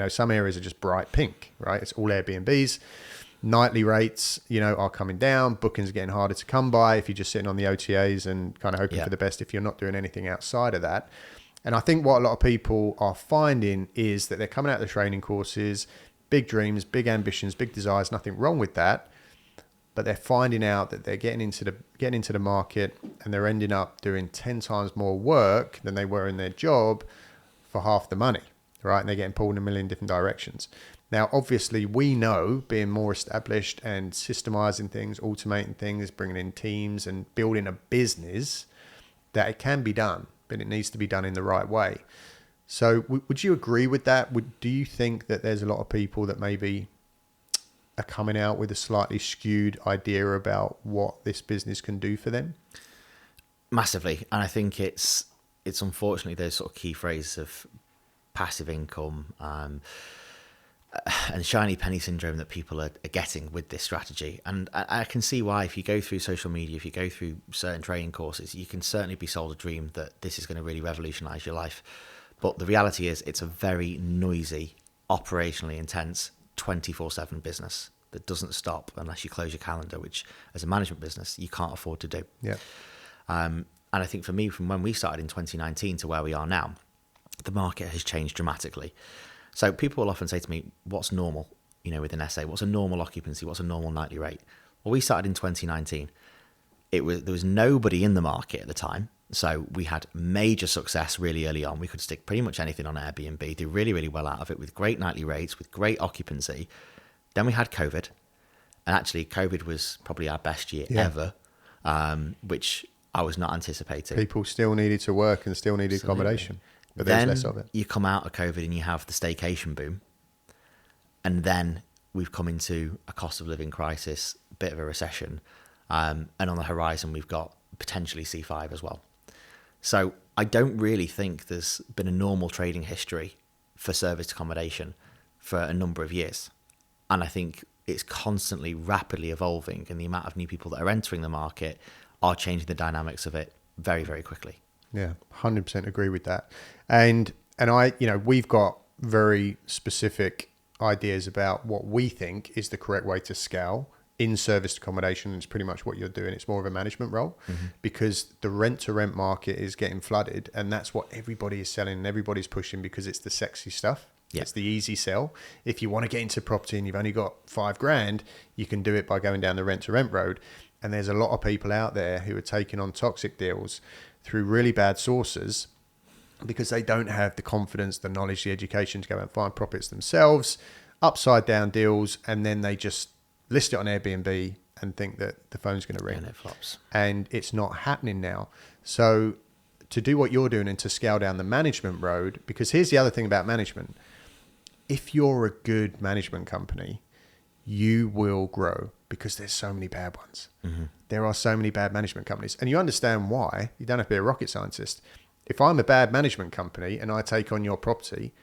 Some areas are just bright pink, right? It's all Airbnbs. Nightly rates, are coming down. Bookings are getting harder to come by if you're just sitting on the OTAs and kind of hoping for the best if you're not doing anything outside of that. And I think what a lot of people are finding is that they're coming out of the training courses, big dreams, big ambitions, big desires, nothing wrong with that. But they're finding out that they're getting into the market and they're ending up doing 10 times more work than they were in their job for half the money, right? And they're getting pulled in a million different directions. Now, obviously, we know being more established and systemizing things, automating things, bringing in teams and building a business, that it can be done, but it needs to be done in the right way. So would you agree with that? Do you think that there's a lot of people that maybe are coming out with a slightly skewed idea about what this business can do for them? Massively. And I think it's unfortunately those sort of key phrases of passive income and shiny penny syndrome that people are getting with this strategy. And I can see why. If you go through social media, if you go through certain training courses, you can certainly be sold a dream that this is going to really revolutionize your life. But the reality is it's a very noisy, operationally intense, 24/7 business that doesn't stop unless you close your calendar, which as a management business, you can't afford to do. Yeah. And I think for me, from when we started in 2019 to where we are now, the market has changed dramatically. So people will often say to me, what's normal, with an SA? What's a normal occupancy? What's a normal nightly rate? Well, we started in 2019. There was nobody in the market at the time. So we had major success really early on. We could stick pretty much anything on Airbnb, do really, really well out of it with great nightly rates, with great occupancy. Then we had COVID. And actually, COVID was probably our best year ever, which I was not anticipating. People still needed to work and still needed accommodation. But there's less of it. You come out of COVID and you have the staycation boom. And then we've come into a cost of living crisis, a bit of a recession. And on the horizon, we've got potentially C5 as well. So I don't really think there's been a normal trading history for serviced accommodation for a number of years. And I think it's constantly rapidly evolving, and the amount of new people that are entering the market are changing the dynamics of it very, very quickly. Yeah, 100% agree with that. And I, we've got very specific ideas about what we think is the correct way to scale in serviced accommodation. It's pretty much what you're doing. It's more of a management role because the rent to rent market is getting flooded, and that's what everybody is selling and everybody's pushing because it's the sexy stuff. Yeah. It's the easy sell. If you want to get into property and you've only got $5,000, you can do it by going down the rent to rent road. And there's a lot of people out there who are taking on toxic deals through really bad sources because they don't have the confidence, the knowledge, the education to go and find profits themselves, upside down deals, and then they just list it on Airbnb and think that the phone's going to ring. And it flops. And it's not happening now. So to do what you're doing and to scale down the management road, because here's the other thing about management. If you're a good management company, you will grow because there's so many bad ones. There are so many bad management companies. And you understand why. You don't have to be a rocket scientist. If I'm a bad management company and I take on your property,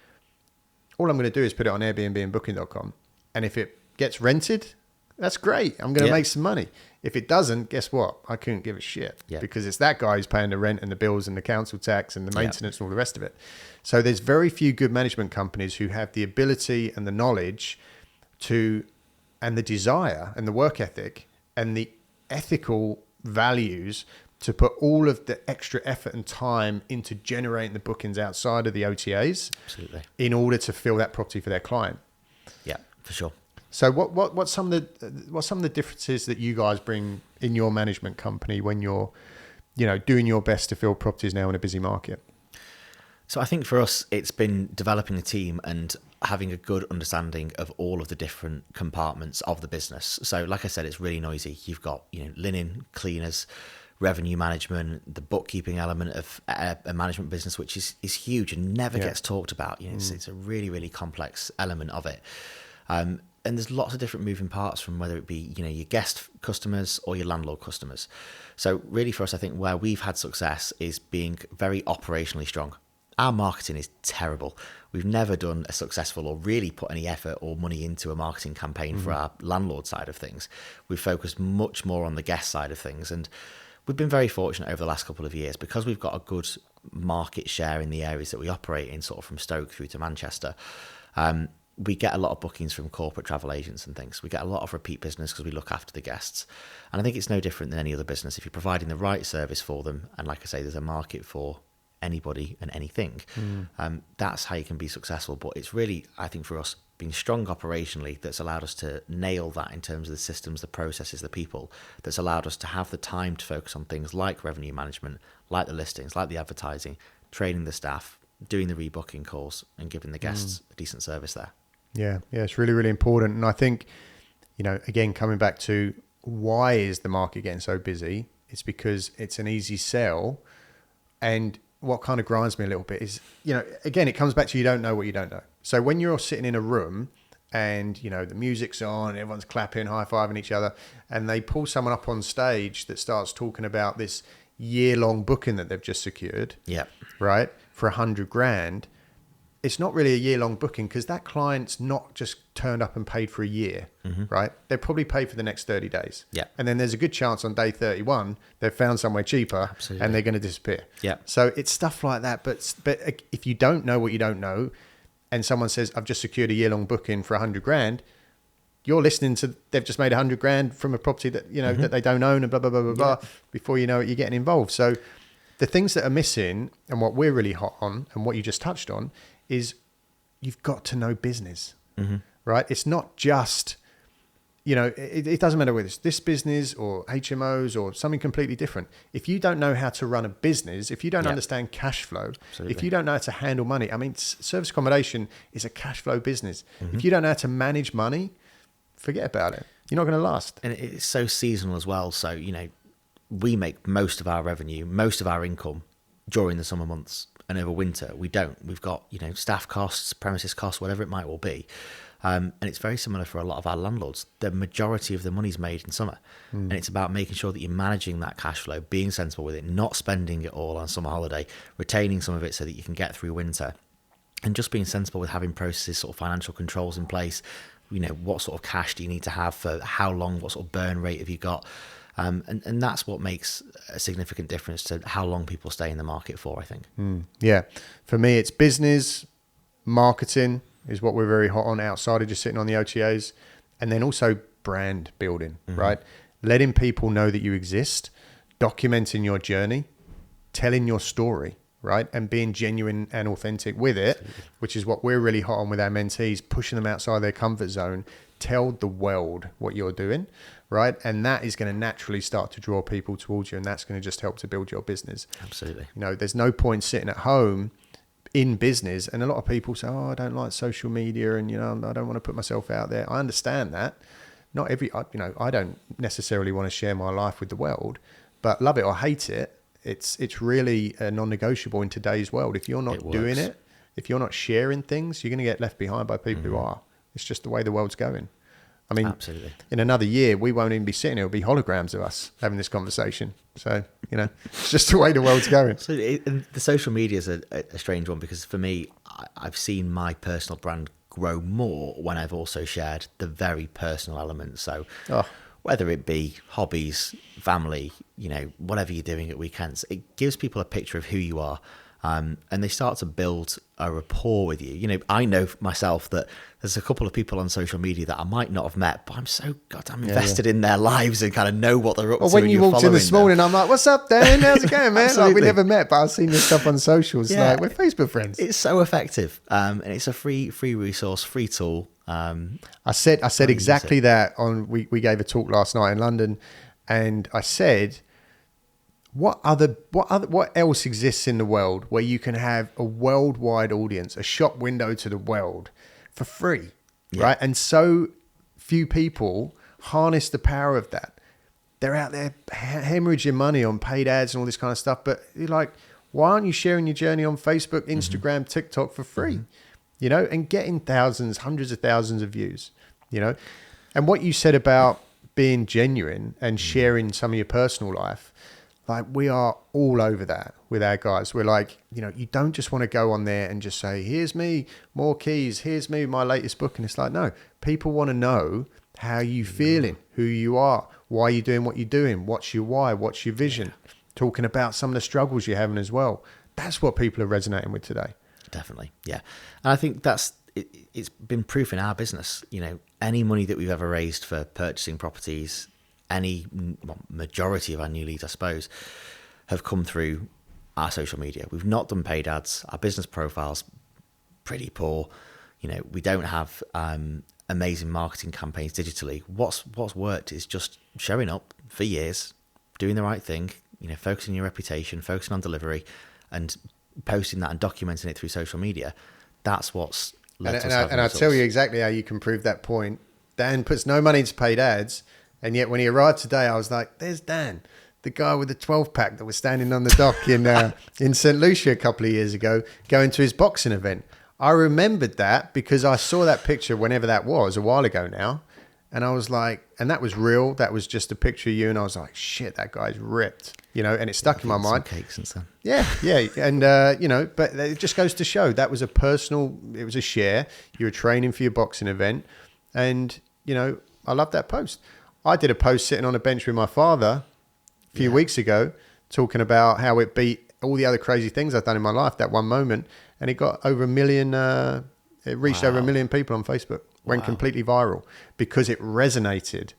all I'm going to do is put it on Airbnb and Booking.com. And if it gets rented, that's great. I'm going to make some money. If it doesn't, guess what? I couldn't give a shit because it's that guy who's paying the rent and the bills and the council tax and the maintenance and all the rest of it. So there's very few good management companies who have the ability and the knowledge to, and the desire and the work ethic and the ethical values to put all of the extra effort and time into generating the bookings outside of the OTAs. Absolutely. In order to fill that property for their client. Yeah, for sure. So what's some of the differences that you guys bring in your management company when you're, doing your best to fill properties now in a busy market? So I think for us, it's been developing a team and having a good understanding of all of the different compartments of the business. So like I said, it's really noisy. You've got, linen, cleaners, revenue management, the bookkeeping element of a management business, which is huge and never gets talked about. It's a really, really complex element of it. And there's lots of different moving parts from whether it be, your guest customers or your landlord customers. So really for us, I think where we've had success is being very operationally strong. our marketing is terrible. We've never done a successful or really put any effort or money into a marketing campaign for our landlord side of things. We've focused much more on the guest side of things. And we've been very fortunate over the last couple of years because we've got a good market share in the areas that we operate in, sort of from Stoke through to Manchester. We get a lot of bookings from corporate travel agents and things. We get a lot of repeat business because we look after the guests. And I think it's no different than any other business. If you're providing the right service for them, and like I say, there's a market for anybody and anything, that's how you can be successful. But it's really, I think for us, being strong operationally that's allowed us to nail that in terms of the systems, the processes, the people, that's allowed us to have the time to focus on things like revenue management, like the listings, like the advertising, training the staff, doing the rebooking calls, and giving the guests a decent service there. Yeah, it's really, really important. And I think, again, coming back to why is the market getting so busy? It's because it's an easy sell. And what kind of grinds me a little bit is, again, it comes back to you don't know what you don't know. So when you're sitting in a room and, the music's on, everyone's clapping, high-fiving each other, and they pull someone up on stage that starts talking about this year-long booking that they've just secured, right, for $100,000, it's not really a year-long booking because that client's not just turned up and paid for a year, right? They're probably paid for the next 30 days. And then there's a good chance on day 31, they've found somewhere cheaper and they're going to disappear. So it's stuff like that. But if you don't know what you don't know, and someone says, I've just secured a year-long booking for $100,000, you're listening to, they've just made $100,000 from a property that, that they don't own and blah, blah, blah, blah, blah. Before you know it, you're getting involved. So the things that are missing and what we're really hot on and what you just touched on is you've got to know business, right? It's not just, it doesn't matter whether it's this business or HMOs or something completely different. If you don't know how to run a business, if you don't understand cash flow, if you don't know how to handle money, I mean, service accommodation is a cash flow business. If you don't know how to manage money, forget about it. You're not going to last. And it's so seasonal as well. So, we make most of our revenue, most of our income during the summer months. And over winter, we don't. We've got, staff costs, premises costs, whatever it might well be. And it's very similar for a lot of our landlords. The majority of the money's made in summer. And it's about making sure that you're managing that cash flow, being sensible with it, not spending it all on summer holiday, retaining some of it so that you can get through winter. And just being sensible with having processes, sort of financial controls in place. What sort of cash do you need to have for how long? What sort of burn rate have you got? And that's what makes a significant difference to how long people stay in the market for, I think. Yeah. For me, it's business, marketing is what we're very hot on outside of just sitting on the OTAs. And then also brand building, right? Letting people know that you exist, documenting your journey, telling your story, right? And being genuine and authentic with it, which is what we're really hot on with our mentees, pushing them outside their comfort zone. Tell the world what you're doing, right? And that is going to naturally start to draw people towards you, and that's going to just help to build your business. Absolutely. There's no point sitting at home in business, and a lot of people say, I don't like social media, and I don't want to put myself out there. I understand that. Not every, I don't necessarily want to share my life with the world, but love it or hate it, it's really a non-negotiable in today's world. If you're not doing it, if you're not sharing things, you're going to get left behind by people who are. It's just the way the world's going. I mean, absolutely. In another year, we won't even be sitting here. It'll be holograms of us having this conversation. So, it's just the way the world's going. So the social media is a strange one because for me, I've seen my personal brand grow more when I've also shared the very personal elements. So whether it be hobbies, family, whatever you're doing at weekends, it gives people a picture of who you are. And they start to build a rapport with you. I know myself that there's a couple of people on social media that I might not have met, but I'm so goddamn invested in their lives and kind of know what they're up to. Well, when you walked in this morning, I'm like, what's up, Dan? How's it going, man? Like, we never met, but I've seen this stuff on socials. Like, we're Facebook friends. It's so effective. And it's a free resource, free tool. I said exactly that we gave a talk last night in London, and I said, what else exists in the world where you can have a worldwide audience, a shop window to the world for free, right? And so few people harness the power of that. They're out there hemorrhaging money on paid ads and all this kind of stuff. But you're like, why aren't you sharing your journey on Facebook, Instagram, TikTok for free? And getting thousands, hundreds of thousands of views, And what you said about being genuine and sharing some of your personal life, Like, we are all over that with our guys. We're like, you don't just want to go on there and just say, here's me, more keys, here's me, my latest book. And it's like, no, people want to know how you feeling, who you are, why you're doing what you're doing, what's your why, what's your vision, talking about some of the struggles you're having as well. That's what people are resonating with today. Definitely. Yeah. And I think it's been proof in our business. Any money that we've ever raised for purchasing properties, majority of our new leads, I suppose, have come through our social media. We've not done paid ads. Our business profile's pretty poor. We don't have amazing marketing campaigns digitally. What's worked is just showing up for years, doing the right thing, focusing on your reputation, focusing on delivery, and posting that and documenting it through social media. That's what's led to us. And I'll tell you exactly how you can prove that point. Dan puts no money into paid ads, and yet when he arrived today, I was like, there's Dan, the guy with the 12-pack that was standing on the dock in St. Lucia a couple of years ago, going to his boxing event. I remembered that because I saw that picture whenever that was, a while ago now. And I was like, and that was real. That was just a picture of you. And I was like, shit, that guy's ripped, and it stuck in my mind. Some cakes and stuff. Yeah. And, but it just goes to show that was it was a share. You were training for your boxing event. And, I love that post. I did a post sitting on a bench with my father a few weeks ago, talking about how it beat all the other crazy things I've done in my life, that one moment. And it got over 1 million, it reached over 1 million people on Facebook. Went completely viral because it resonated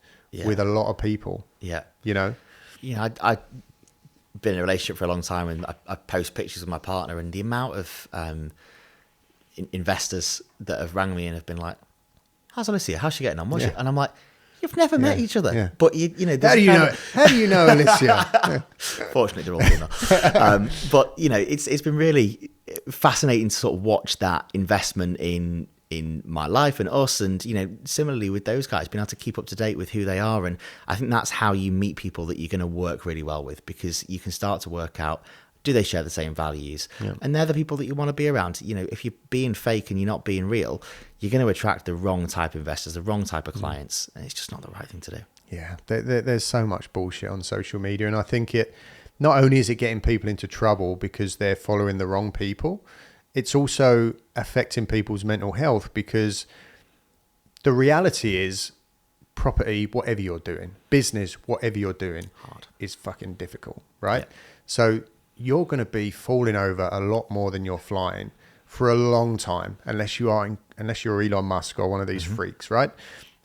with a lot of people. Yeah. I've been in a relationship for a long time, and I post pictures of my partner, and the amount of investors that have rang me and have been like, how's Alicia? How's she getting on? And I'm like, you've never met each other. Yeah. But, how do you know Alicia? Fortunately, they're all female. But, it's been really fascinating to sort of watch that investment in my life and us, and similarly with those guys, being able to keep up to date with who they are. And I think that's how you meet people that you're going to work really well with, because you can start to work out, do they share the same values? And they're the people that you want to be around. If you're being fake and you're not being real, you're going to attract the wrong type of investors, the wrong type of clients, and it's just not the right thing to do. Yeah, there's so much bullshit on social media, and I think it not only is it getting people into trouble because they're following the wrong people, it's also affecting people's mental health, because the reality is property, whatever you're doing, business, whatever you're doing, is fucking difficult, right? Yeah. So you're going to be falling over a lot more than you're flying for a long time, unless you're Elon Musk or one of these freaks, right?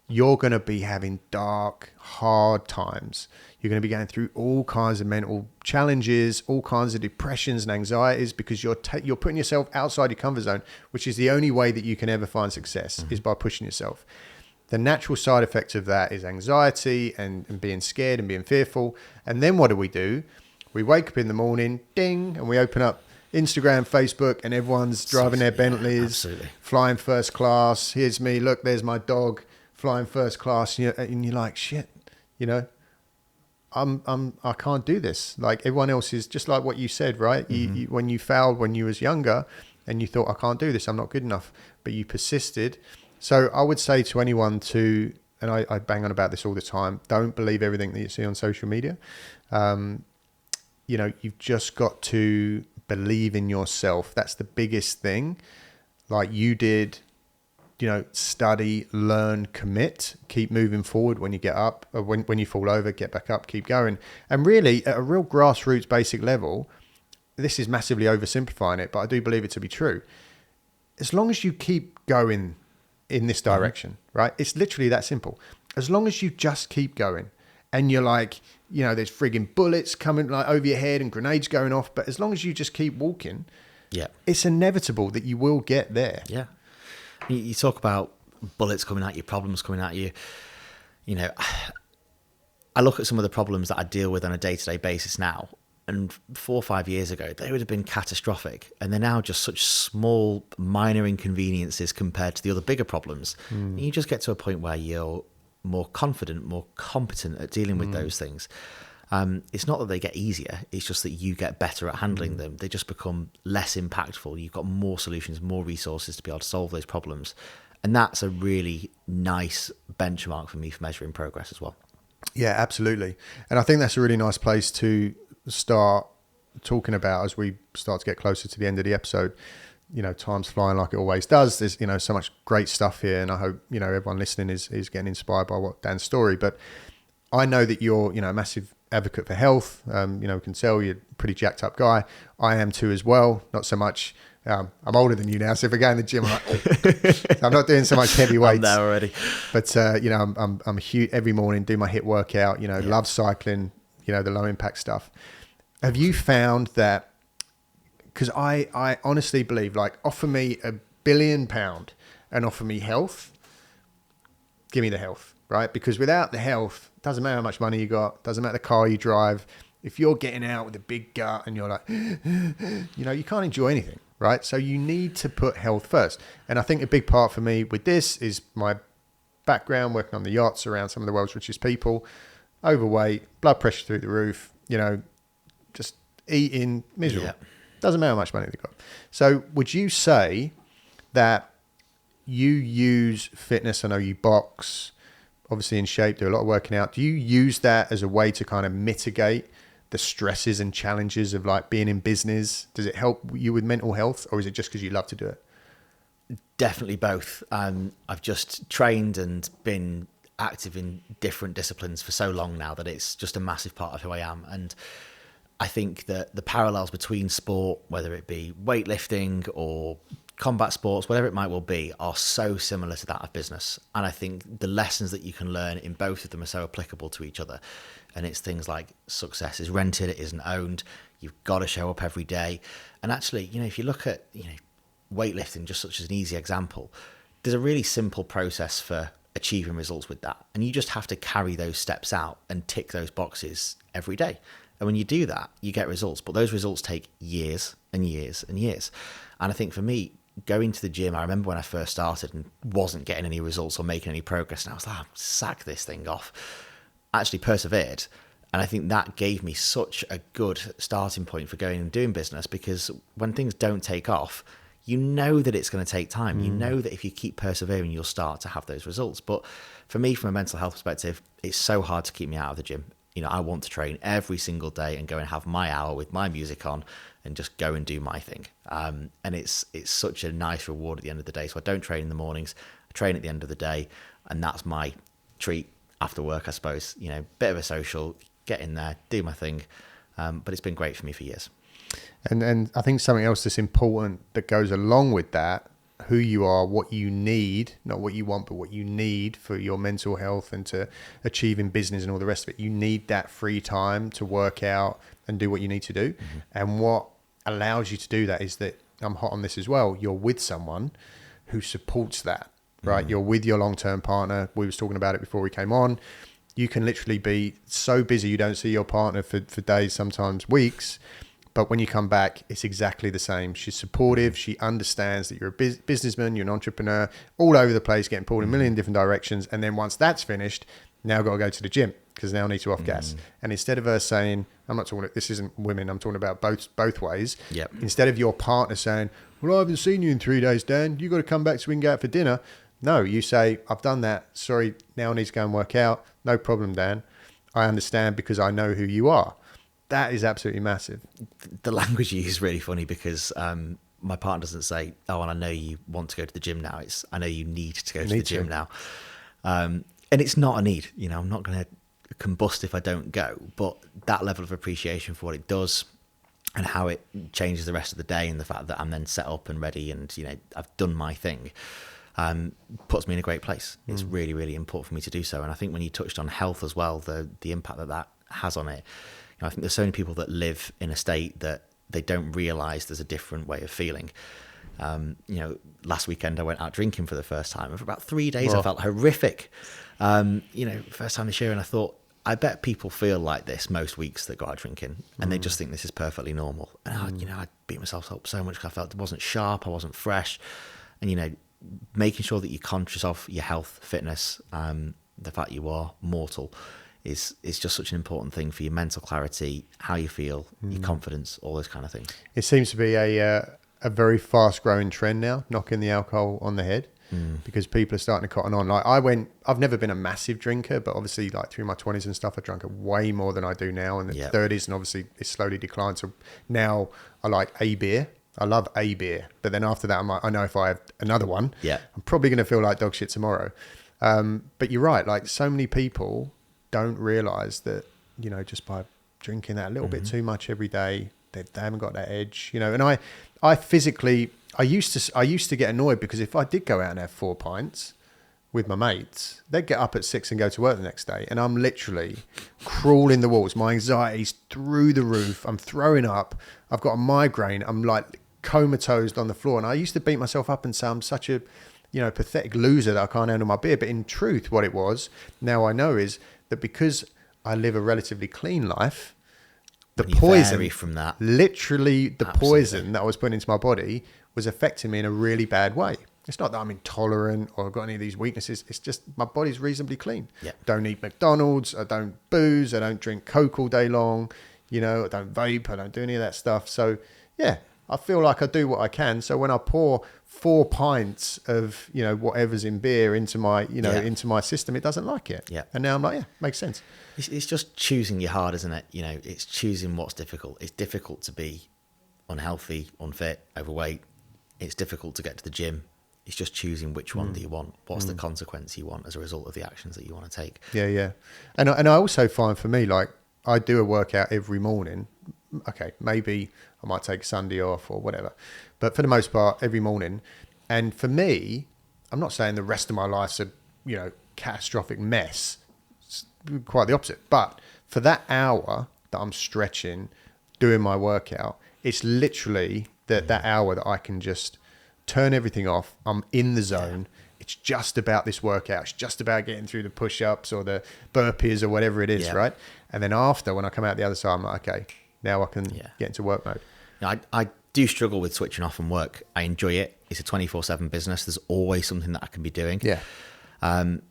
You're going to be having dark, hard times. You're going to be going through all kinds of mental challenges, all kinds of depressions and anxieties, because you're putting yourself outside your comfort zone, which is the only way that you can ever find success, is by pushing yourself. The natural side effect of that is anxiety and being scared and being fearful. And then what do? We wake up in the morning, ding, and we open up Instagram, Facebook, and everyone's driving their Bentleys, flying first class. Here's me, look, there's my dog flying first class, and you're like, shit, I can't do this. Like, everyone else is just like what you said, right? You, when you failed when you was younger and you thought, I can't do this, I'm not good enough, but you persisted. So I would say to anyone and I bang on about this all the time, don't believe everything that you see on social media. You've just got to believe in yourself. That's the biggest thing. Like you did, study, learn, commit, keep moving forward. When you get up, or when you fall over, get back up, keep going. And really, at a real grassroots basic level, this is massively oversimplifying it, but I do believe it to be true. As long as you keep going in this direction, right? It's literally that simple. As long as you just keep going, and you're like, there's frigging bullets coming like over your head and grenades going off, but as long as you just keep walking, it's inevitable that you will get there. Yeah. You talk about bullets coming at you, problems coming at you. I look at some of the problems that I deal with on a day-to-day basis now, and 4 or 5 years ago, they would have been catastrophic. And they're now just such small, minor inconveniences compared to the other bigger problems. And you just get to a point where you're more confident, more competent at dealing with those things. It's not that they get easier, it's just that you get better at handling them. They just become less impactful. You've got more solutions, more resources to be able to solve those problems. And that's a really nice benchmark for me for measuring progress as well. Yeah, absolutely. And I think that's a really nice place to start talking about as we start to get closer to the end of the episode. Time's flying like it always does. There's, so much great stuff here, and I hope, everyone listening is getting inspired by what Dan's story. But I know that you're, a massive advocate for health. We can tell you're a pretty jacked up guy. I am too as well. Not so much. I'm older than you now, so if I go in the gym, I'm not doing so much heavy weights. I'm there already. But I'm huge every morning, do my HIIT workout. Love cycling. The low impact stuff. Have you found that? Because I honestly believe, like, offer me £1 billion and offer me health. Give me the health, right? Because without the health, doesn't matter how much money you got, doesn't matter the car you drive. If you're getting out with a big gut and you're like, you can't enjoy anything, right? So you need to put health first. And I think a big part for me with this is my background, working on the yachts around some of the world's richest people, overweight, blood pressure through the roof, just eating miserable. Yeah. Doesn't matter how much money they've got. So would you say that you use fitness? I know you box, obviously in shape, do a lot of working out. Do you use that as a way to kind of mitigate the stresses and challenges of like being in business? Does it help you with mental health, or is it just because you love to do it? Definitely both. I've just trained and been active in different disciplines for so long now that it's just a massive part of who I am. And I think that the parallels between sport, whether it be weightlifting or combat sports, whatever it might well be, are so similar to that of business. And I think the lessons that you can learn in both of them are so applicable to each other. And it's things like success is rented, it isn't owned. You've got to show up every day. And actually, if you look at, weightlifting, just such as an easy example, there's a really simple process for achieving results with that. And you just have to carry those steps out and tick those boxes every day. And when you do that, you get results. But those results take years and years and years. And I think for me, going to the gym, I remember when I first started and wasn't getting any results or making any progress. And I was like, sack this thing off. I actually persevered. And I think that gave me such a good starting point for going and doing business, because when things don't take off, you know that it's going to take time. You know that if you keep persevering, you'll start to have those results. But for me, from a mental health perspective, it's so hard to keep me out of the gym. I want to train every single day and go and have my hour with my music on and just go and do my thing. And it's such a nice reward at the end of the day. So I don't train in the mornings, I train at the end of the day, and that's my treat after work, I suppose. Bit of a social, get in there, do my thing. But it's been great for me for years. And I think something else that's important that goes along with that, who you are, what you need, not what you want, but what you need for your mental health and to achieve in business and all the rest of it. You need that free time to work out and do what you need to do. Mm-hmm. And what allows you to do that is that, I'm hot on this as well, you're with someone who supports that, right? Mm-hmm. You're with your long-term partner. We was talking about it before we came on. You can literally be so busy you don't see your partner for days, sometimes weeks. But when you come back, it's exactly the same. She's supportive. She understands that you're a businessman, you're an entrepreneur, all over the place, getting pulled in a million different directions. And then once that's finished, now I've got to go to the gym because now I need to off gas. And instead of her saying, I'm not talking, this isn't women, I'm talking about both ways. Yep. Instead of your partner saying, well, I haven't seen you in 3 days, Dan, you got to come back so we can go out for dinner. No, you say, I've done that. Sorry, now I need to go and work out. No problem, Dan. I understand because I know who you are. That is absolutely massive. The language you use is really funny because my partner doesn't say, oh, and I know you want to go to the gym now. It's, I know you need to go to the gym now. And it's not a need. I'm not going to combust if I don't go. But that level of appreciation for what it does and how it changes the rest of the day, and the fact that I'm then set up and ready and, I've done my thing, puts me in a great place. It's really, really important for me to do so. And I think when you touched on health as well, the impact that has on it, I think there's so many people that live in a state that they don't realise there's a different way of feeling. Last weekend I went out drinking for the first time, and for about 3 days I felt horrific. First time this year, and I thought, I bet people feel like this most weeks that go out drinking, and they just think this is perfectly normal. And I beat myself up so much because I felt it wasn't sharp, I wasn't fresh, and making sure that you're conscious of your health, fitness, the fact you are mortal. Is just such an important thing for your mental clarity, how you feel, your confidence, all those kind of things. It seems to be a very fast growing trend now, knocking the alcohol on the head. because people are starting to cotton on. Like I've never been a massive drinker, but obviously like through my 20s and stuff, I drank way more than I do now in the 30s, and obviously it slowly declined. So now I like a beer. I love a beer, but then after that, I'm like, I know if I have another one, I'm probably going to feel like dog shit tomorrow. But you're right. Like so many people don't realize that, you know, just by drinking that a little bit too much every day, they haven't got that edge, you know. And I physically, I used to get annoyed because if I did go out and have 4 pints with my mates, they'd get up at 6 and go to work the next day, and I'm literally crawling the walls. My anxiety's through the roof. I'm throwing up. I've got a migraine. I'm like comatose on the floor. And I used to beat myself up and say I'm such a, you know, pathetic loser that I can't handle my beer. But in truth, what it was, now I know, is that because I live a relatively clean life, the poison from that, literally the poison that I was putting into my body was affecting me in a really bad way. It's not that I'm intolerant or I've got any of these weaknesses. It's just my body's reasonably clean. Don't eat McDonald's. I don't booze. I don't drink Coke all day long. You know, I don't vape. I don't do any of that stuff. So yeah, I feel like I do what I can. So when I pour 4 pints of, you know, whatever's in beer into my, you know, into my system, it doesn't like it. And now I'm like, makes sense. It's just choosing your hard, isn't it? You know, it's choosing what's difficult. It's difficult to be unhealthy, unfit, overweight. It's difficult to get to the gym. It's just choosing which one do you want. What's the consequence you want as a result of the actions that you want to take. And I also find for me, like, I do a workout every morning. Okay, maybe I might take Sunday off or whatever, but for the most part, every morning. And for me, I'm not saying the rest of my life's a, you know, catastrophic mess. It's quite the opposite. But for that hour that I'm stretching, doing my workout, it's literally that hour that I can just turn everything off. I'm in the zone. It's just about this workout. It's just about getting through the push-ups or the burpees or whatever it is, right? And then after, when I come out the other side, I'm like, okay, now I can get into work mode. I do struggle with switching off from work. I enjoy it. It's a 24/7 business. There's always something that I can be doing. And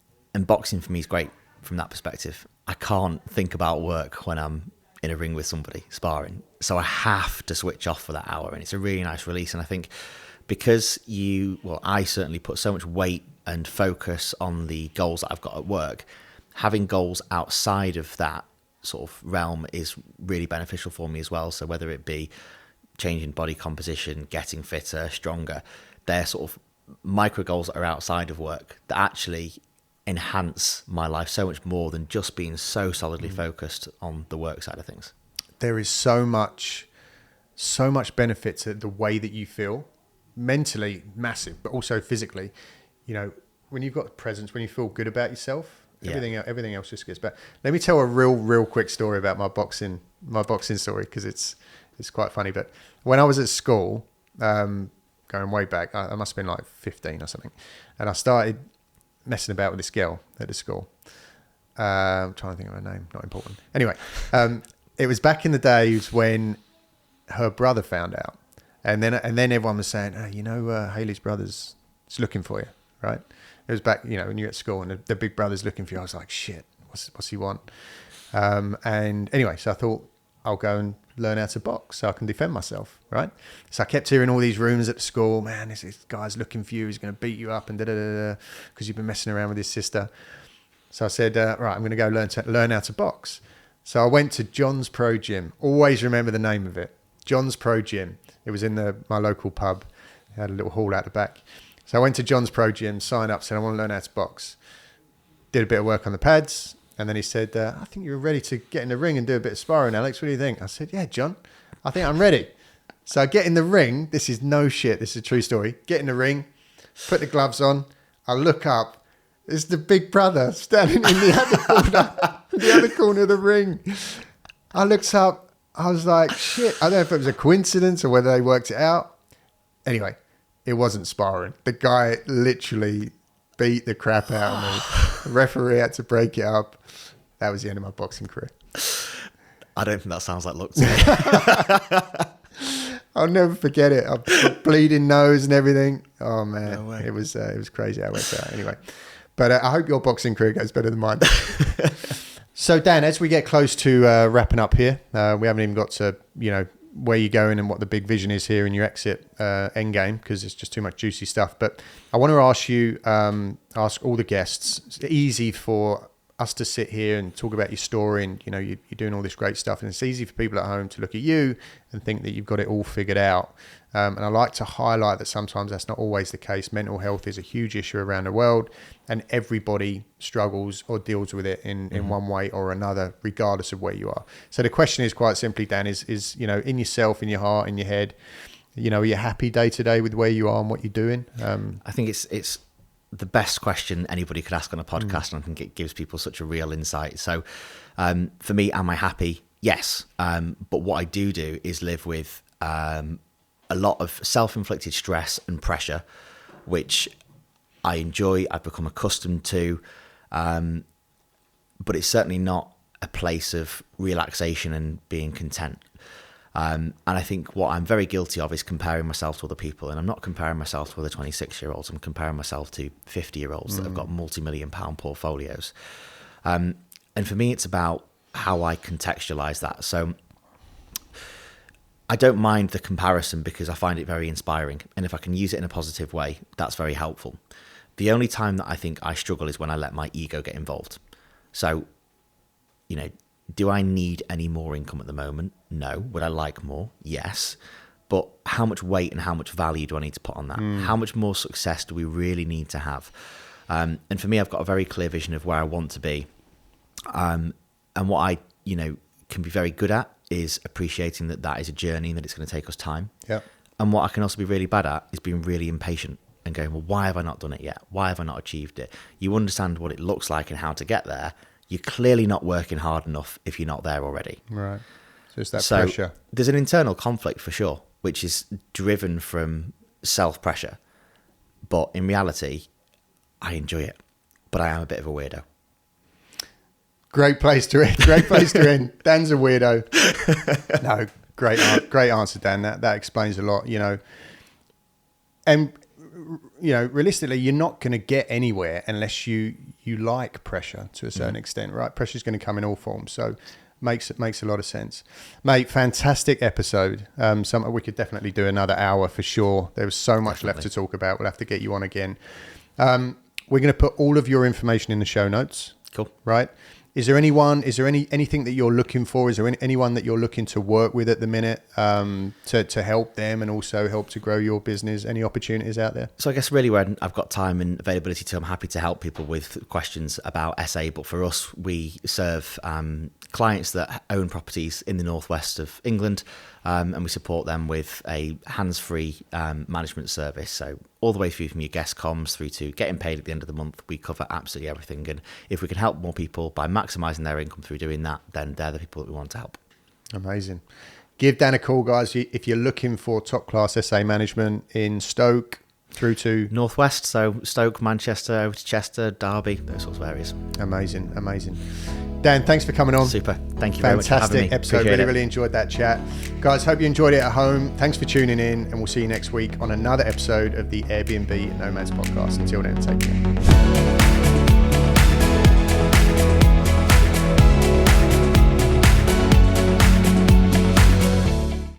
boxing for me is great from that perspective. I can't think about work when I'm in a ring with somebody sparring. So I have to switch off for that hour, and it's a really nice release. And I think because I certainly put so much weight and focus on the goals that I've got at work, having goals outside of that sort of realm is really beneficial for me as well. So whether it be changing body composition, getting fitter, stronger, they're sort of micro goals that are outside of work that actually enhance my life so much more than just being so solidly focused on the work side of things. There is so much benefit to the way that you feel. Mentally, massive, but also physically. You know, when you've got presence, when you feel good about yourself, everything else just gets better. Let me tell a real quick story about my boxing story, because it's quite funny. But when I was at school, going way back, I must have been like 15 or something, and I started messing about with this girl at the school. I'm trying to think of her name, not important. Anyway, it was back in the days when her brother found out. And then everyone was saying, oh, you know, Hayley's brother's looking for you, right? It was back, you know, when you were at school and the big brother's looking for you. I was like, shit, what's he want? And anyway, so I thought I'll go and learn how to box so I can defend myself, right? So I kept hearing all these rumors at the school, man, this guy's looking for you. He's going to beat you up and da-da-da-da because you've been messing around with his sister. So I said, right, I'm going to go learn how to box. So I went to John's Pro Gym. Always remember the name of it. John's Pro Gym. It was in my local pub. It had a little hall out the back. So I went to John's Pro Gym, signed up, said I want to learn how to box. Did a bit of work on the pads. And then he said, I think you're ready to get in the ring and do a bit of sparring, Alex. What do you think? I said, yeah, John, I think I'm ready. So I get in the ring. This is no shit. This is a true story. Get in the ring, put the gloves on. I look up. It's the big brother standing in the other corner of the ring. I looked up. I was like, shit, I don't know if it was a coincidence or whether they worked it out. Anyway, it wasn't sparring. The guy literally beat the crap out of me. The referee had to break it up. That was the end of my boxing career. I don't think that sounds like luck to me. I'll never forget it. I've got bleeding nose and everything. Oh, man. No, it was crazy how it went out. Anyway, but I hope your boxing career goes better than mine. So, Dan, as we get close to wrapping up here, we haven't even got to, you know, where you're going and what the big vision is here in your exit end game, because it's just too much juicy stuff. But I want to ask you, ask all the guests. It's easy for us to sit here and talk about your story, and you're doing all this great stuff, and it's easy for people at home to look at you and think that you've got it all figured out. And I like to highlight that sometimes that's not always the case. Mental health is a huge issue around the world, and everybody struggles or deals with it in one way or another, regardless of where you are. So the question is quite simply, Dan, is in yourself, in your heart, in your head, are you happy day to day with where you are and what you're doing? I think it's the best question anybody could ask on a podcast, and I think it gives people such a real insight. So for me, am I happy? Yes. But what I do is live with a lot of self-inflicted stress and pressure, which I enjoy, I've become accustomed to, but it's certainly not a place of relaxation and being content. And I think what I'm very guilty of is comparing myself to other people. And I'm not comparing myself to other 26-year-olds. I'm comparing myself to 50-year-olds that have got multi-million-pound portfolios. And for me, it's about how I contextualize that. So I don't mind the comparison because I find it very inspiring. And if I can use it in a positive way, that's very helpful. The only time that I think I struggle is when I let my ego get involved. So, do I need any more income at the moment? No. Would I like more? Yes. But how much weight and how much value do I need to put on that? How much more success do we really need to have? And for me, I've got a very clear vision of where I want to be. And what I, can be very good at is appreciating that is a journey and that it's going to take us time. Yeah. And what I can also be really bad at is being really impatient and going, well, why have I not done it yet? Why have I not achieved it? You understand what it looks like and how to get there. You're clearly not working hard enough if you're not there already. Right. So it's that pressure. There's an internal conflict for sure, which is driven from self-pressure. But in reality, I enjoy it. But I am a bit of a weirdo. Great place to end. Great place to end. Dan's a weirdo. No, great answer, Dan. That explains a lot, And, realistically, you're not going to get anywhere unless you like pressure to a certain extent, right? Pressure is going to come in all forms. So makes a lot of sense. Mate, fantastic episode. We could definitely do another hour for sure. There was so much left to talk about. We'll have to get you on again. We're going to put all of your information in the show notes. Cool. Right? Is there anything that you're looking for? Is there anyone that you're looking to work with at the minute to help them and also help to grow your business? Any opportunities out there? So I guess really when I've got time and availability to, I'm happy to help people with questions about SA. But for us, we serve clients that own properties in the northwest of England, and we support them with a hands-free management service. So all the way through from your guest comms through to getting paid at the end of the month, we cover absolutely everything. And if we can help more people by maximising their income through doing that, then they're the people that we want to help. Amazing. Give Dan a call, guys, if you're looking for top-class SA management in Stoke through to... Northwest, so Stoke, Manchester, over to Chester, Derby, those sorts of areas. Amazing. Dan, thanks for coming on. Super. Thank you very much for having me. Fantastic episode. Really enjoyed that chat. Guys, hope you enjoyed it at home. Thanks for tuning in, and we'll see you next week on another episode of the Airbnb Nomads podcast. Until then, take care.